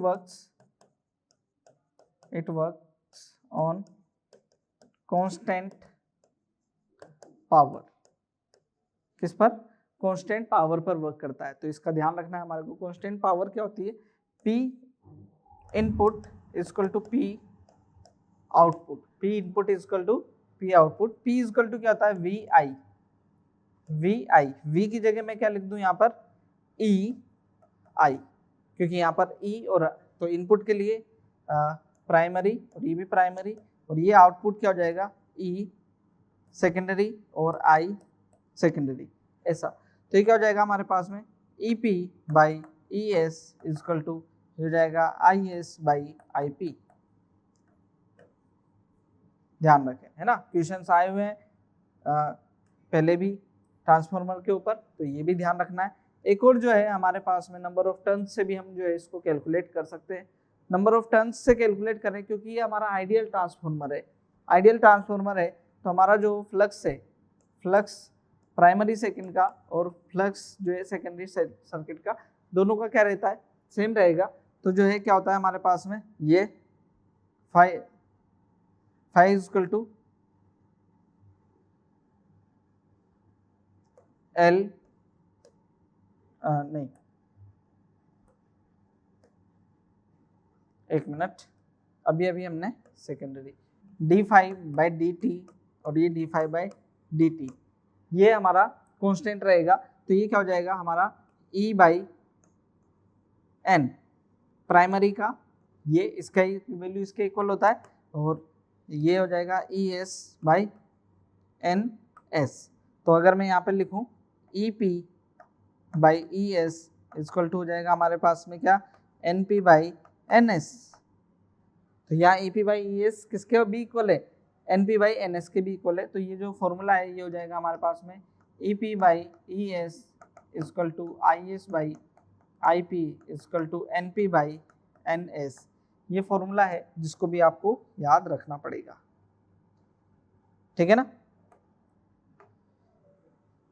works on constant power. किस पर, कांस्टेंट पावर पर वर्क करता है। तो इसका ध्यान रखना है हमारे को। कांस्टेंट पावर क्या होती है, P input equal to P output, P input equal to P output. P equal to क्या होता है, VI। V की जगह मैं क्या लिख दूं यहाँ पर, EI, क्योंकि यहाँ पर E और तो इनपुट के लिए प्राइमरी और ये भी प्राइमरी, और ये आउटपुट क्या हो जाएगा, E सेकेंडरी और I सेकेंडरी, ऐसा। तो ये क्या हो जाएगा हमारे पास में, EP by ES equal to हो जाएगा IS बाई IP। ध्यान रखें, है ना, क्वेश्चंस आए हुए हैं पहले भी ट्रांसफार्मर के ऊपर, तो ये भी ध्यान रखना है। एक और जो है हमारे पास में नंबर ऑफ टर्न्स से भी हम जो है इसको कैलकुलेट कर सकते हैं। नंबर ऑफ टर्न्स से कैलकुलेट करें क्योंकि ये हमारा आइडियल ट्रांसफार्मर है। आइडियल ट्रांसफार्मर है तो हमारा जो फ्लक्स है, फ्लक्स प्राइमरी सेकंड का और फ्लक्स जो है सेकेंडरी सर्किट का, दोनों का क्या रहता है, सेम रहेगा। तो जो है क्या होता है हमारे पास में, ये फाइव इक्वल टू L नहीं एक मिनट, अभी हमने सेकेंडरी d5/dt और ये d5/dt, ये हमारा कांस्टेंट रहेगा। तो ये क्या हो जाएगा हमारा E/n प्राइमरी का, ये इसका वैल्यू इसके इक्वल होता है, और ये हो जाएगा ES/NS। तो अगर मैं यहाँ पे लिखूँ EP/ES इक्वल टू हो जाएगा हमारे पास में क्या, NP/NS। तो यहाँ EP/ES किसके भी इक्वल है, NP/NS के भी इक्वल है। तो ये जो फॉर्मूला है ये हो जाएगा हमारे पास में EP/ES equal to IS/IP equal to NP/NS। ये फॉर्मूला है जिसको भी आपको याद रखना पड़ेगा, ठीक है ना,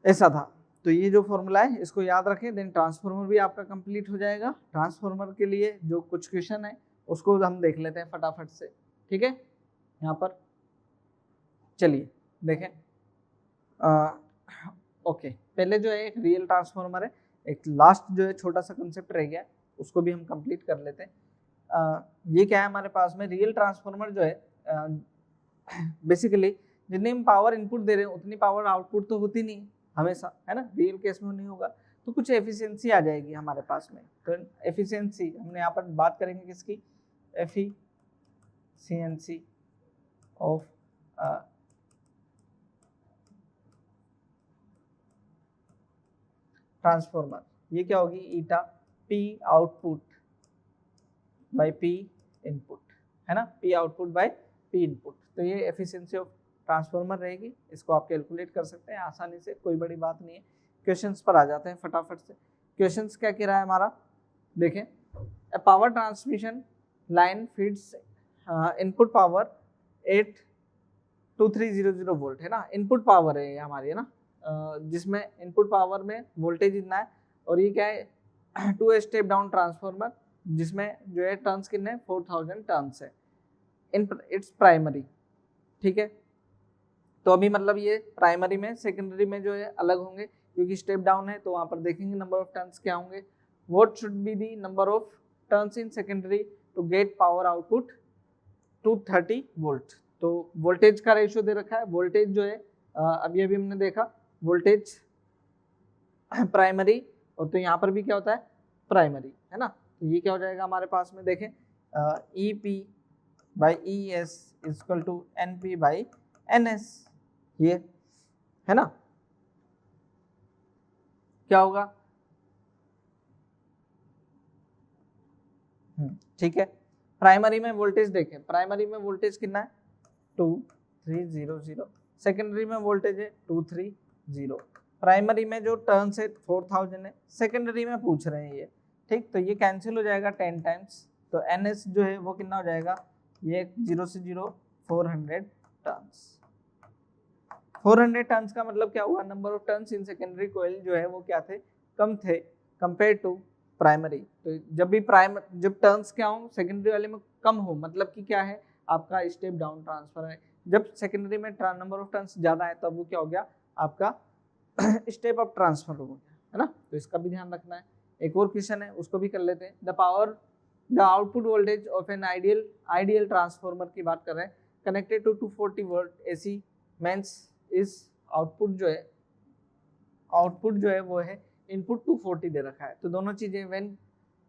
ऐसा था। तो ये जो फॉर्मूला है इसको याद रखें, देन ट्रांसफॉर्मर भी आपका कंप्लीट हो जाएगा। ट्रांसफॉर्मर के लिए जो कुछ क्वेश्चन है उसको हम देख लेते हैं फटाफट से, ठीक है। यहाँ पर चलिए देखें, ओके, पहले जो है एक रियल ट्रांसफॉर्मर है, एक लास्ट जो है छोटा सा कंसेप्ट रह गया है, उसको भी हम कंप्लीट कर लेते हैं। ये क्या है हमारे पास में, रियल ट्रांसफॉर्मर जो है बेसिकली जितनी हम पावर इनपुट दे रहे हैं उतनी पावर आउटपुट तो होती नहीं हमेशा, है ना, रियल केस में नहीं होगा, तो कुछ एफिशिएंसी आ जाएगी हमारे पास में। तो एफिशिएंसी हमने यहाँ पर बात करेंगे किसकी, एफिशिएंसी ऑफ ट्रांसफॉर्मर, ये क्या होगी, ईटा P output by P input, है ना, P output by P input. तो ये एफिशिएंसी ऑफ ट्रांसफॉर्मर रहेगी, इसको आप कैलकुलेट कर सकते हैं आसानी से, कोई बड़ी बात नहीं है। क्वेश्चंस पर आ जाते हैं फटाफट से। क्वेश्चंस क्या कह रहा है हमारा, देखें, a power transmission line feeds input power 82300 volt, है ना, इनपुट पावर है ये हमारी, है ना, जिसमें इनपुट पावर में वोल्टेज इतना है, और ये क्या है 2 स्टेप डाउन ट्रांसफॉर्मर, जिसमें जो है टर्न्स कितने 4000 टर्न्स है, इन इट्स प्राइमरी, ठीक है। तो अभी मतलब ये प्राइमरी में, सेकेंडरी में जो है अलग होंगे, क्योंकि स्टेप डाउन है, तो वहाँ पर देखेंगे नंबर ऑफ टर्न्स क्या होंगे। What should be the number of turns in secondary to get power output 230 volt. तो वोल्टेज का रेशियो दे रखा है, वोल्टेज जो है अभी हमने देखा वोल्टेज प्राइमरी, और तो यहाँ पर भी क्या होता है प्राइमरी, है ना। तो ये क्या हो जाएगा हमारे पास में, देखें EP/ES इक्वल टू NP/NS, ये है ना, क्या होगा, ठीक है। प्राइमरी में वोल्टेज देखें, प्राइमरी में वोल्टेज कितना है 2300, सेकेंडरी में वोल्टेज है 230। प्राइमरी में जो टर्न्स है 4000 है, सेकेंडरी में पूछ रहे हैं ये, ठीक। तो ये कैंसिल हो जाएगा 10 टाइम्स, तो NS जो है वो कितना हो जाएगा, ये 0 से 0 400 टर्न्स। 400 टर्न्स का मतलब क्या हुआ, number of turns in secondary coil जो है वो क्या थे, कम थे कंपेयर टू प्राइमरी। तो जब भी जब टर्न्स क्या हो सेकेंडरी वाले में कम हो, मतलब कि क्या है आपका स्टेप डाउन ट्रांसफर है। जब सेकेंडरी में नंबर ऑफ टर्न्स ज़्यादा है तब वो क्या हो गया आपका स्टेप अप ट्रांसफर हो गया, है ना। तो इसका भी ध्यान रखना है। एक और क्वेश्चन है उसको भी कर लेते हैं। The output voltage of an ideal transformer की बात कर रहे हैं, connected to 240 volt AC means इस आउटपुट जो है वो है इनपुट 240 दे रखा है। तो दोनों चीजें, when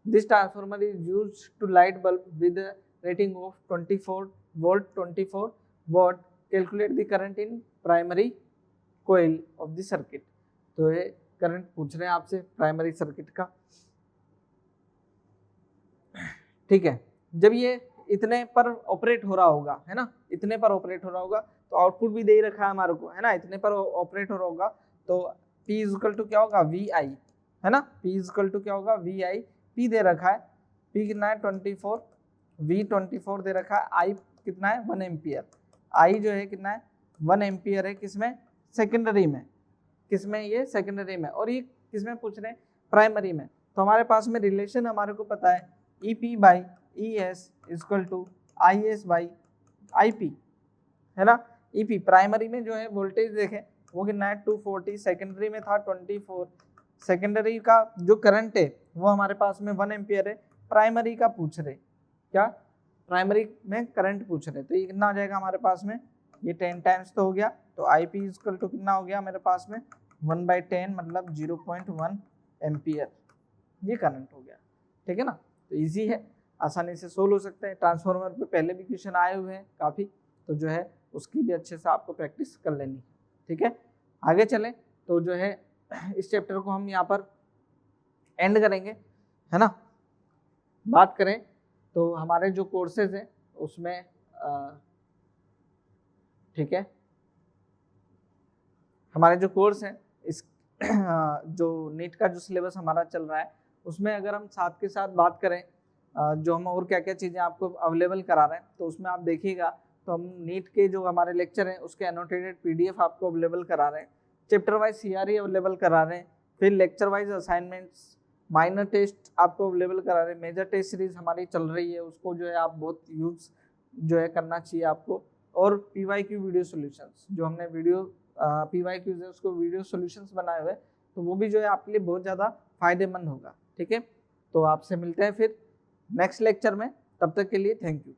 this transformer is used to light bulb with rating of 24 volt, calculate the current in primary coil of the circuit. तो ये करंट पूछ रहे हैं आपसे प्राइमरी सर्किट का, ठीक है। जब ये इतने पर ऑपरेट हो रहा होगा, है ना, इतने पर ऑपरेट हो रहा होगा, तो आउटपुट भी दे ही रखा है हमारे को, है ना, इतने पर ऑपरेट हो रहा होगा, तो P इक्वल टू क्या होगा VI, है ना, P इक्वल टू क्या होगा VI। P दे रखा है, P कितना है 24, V 24 दे रखा है, I कितना है 1 एम्पियर, I जो है कितना है 1 एम्पियर है, किसमें सेकेंडरी में, किसमें ये सेकेंडरी में, और ये किसमें पूछ रहे हैं प्राइमरी में। तो हमारे पास में रिलेशन हमारे को पता है EP/ES इक्वल टू IS/IP, है ना। EP प्राइमरी में जो है वोल्टेज देखें वो कितना है 240, सेकेंडरी में था 24। सेकेंडरी का जो करंट है वो हमारे पास में 1 एम्पियर है, प्राइमरी का पूछ रहे, क्या प्राइमरी में करंट पूछ रहे, तो ये कितना आ जाएगा हमारे पास में, ये 10 टाइम्स तो हो गया, तो IP इक्वल टू कितना हो गया मेरे पास में 1/10 मतलब 0.1 एम्पियर, ये करंट हो गया। ठीक है ना, तो इजी है, आसानी से सोल्व हो सकते हैं। ट्रांसफार्मर पे पहले भी क्वेश्चन आए हुए हैं काफ़ी, तो जो है उसकी भी अच्छे से आपको प्रैक्टिस कर लेनी है। ठीक है, आगे चलें तो जो है इस चैप्टर को हम यहाँ पर एंड करेंगे, है ना। बात करें तो हमारे जो कोर्सेज हैं उसमें ठीक है, हमारे जो कोर्स हैं इस जो नीट का जो सिलेबस हमारा चल रहा है उसमें अगर हम साथ के साथ बात करें जो हम और क्या क्या चीज़ें आपको अवेलेबल करा रहे हैं, तो उसमें आप देखिएगा तो हम नीट के जो हमारे लेक्चर हैं उसके एनोटेटेड PDF आपको अवेलेबल करा रहे हैं, चैप्टर वाइज CRE अवेलेबल करा रहे हैं, फिर lecture wise assignments, minor test आपको अवेलेबल करा रहे हैं, मेजर टेस्ट सीरीज हमारी चल रही है, उसको जो है आप बहुत यूज जो है करना चाहिए आपको, और PYQ वीडियो सॉल्यूशंस जो हमने वीडियो PYQs है उसको वीडियो सॉल्यूशंस बनाए हुए, तो वो भी जो है आपके लिए बहुत ज़्यादा फायदेमंद होगा। ठीक है, तो आपसे मिलते हैं फिर नेक्स्ट लेक्चर में, तब तक के लिए थैंक यू।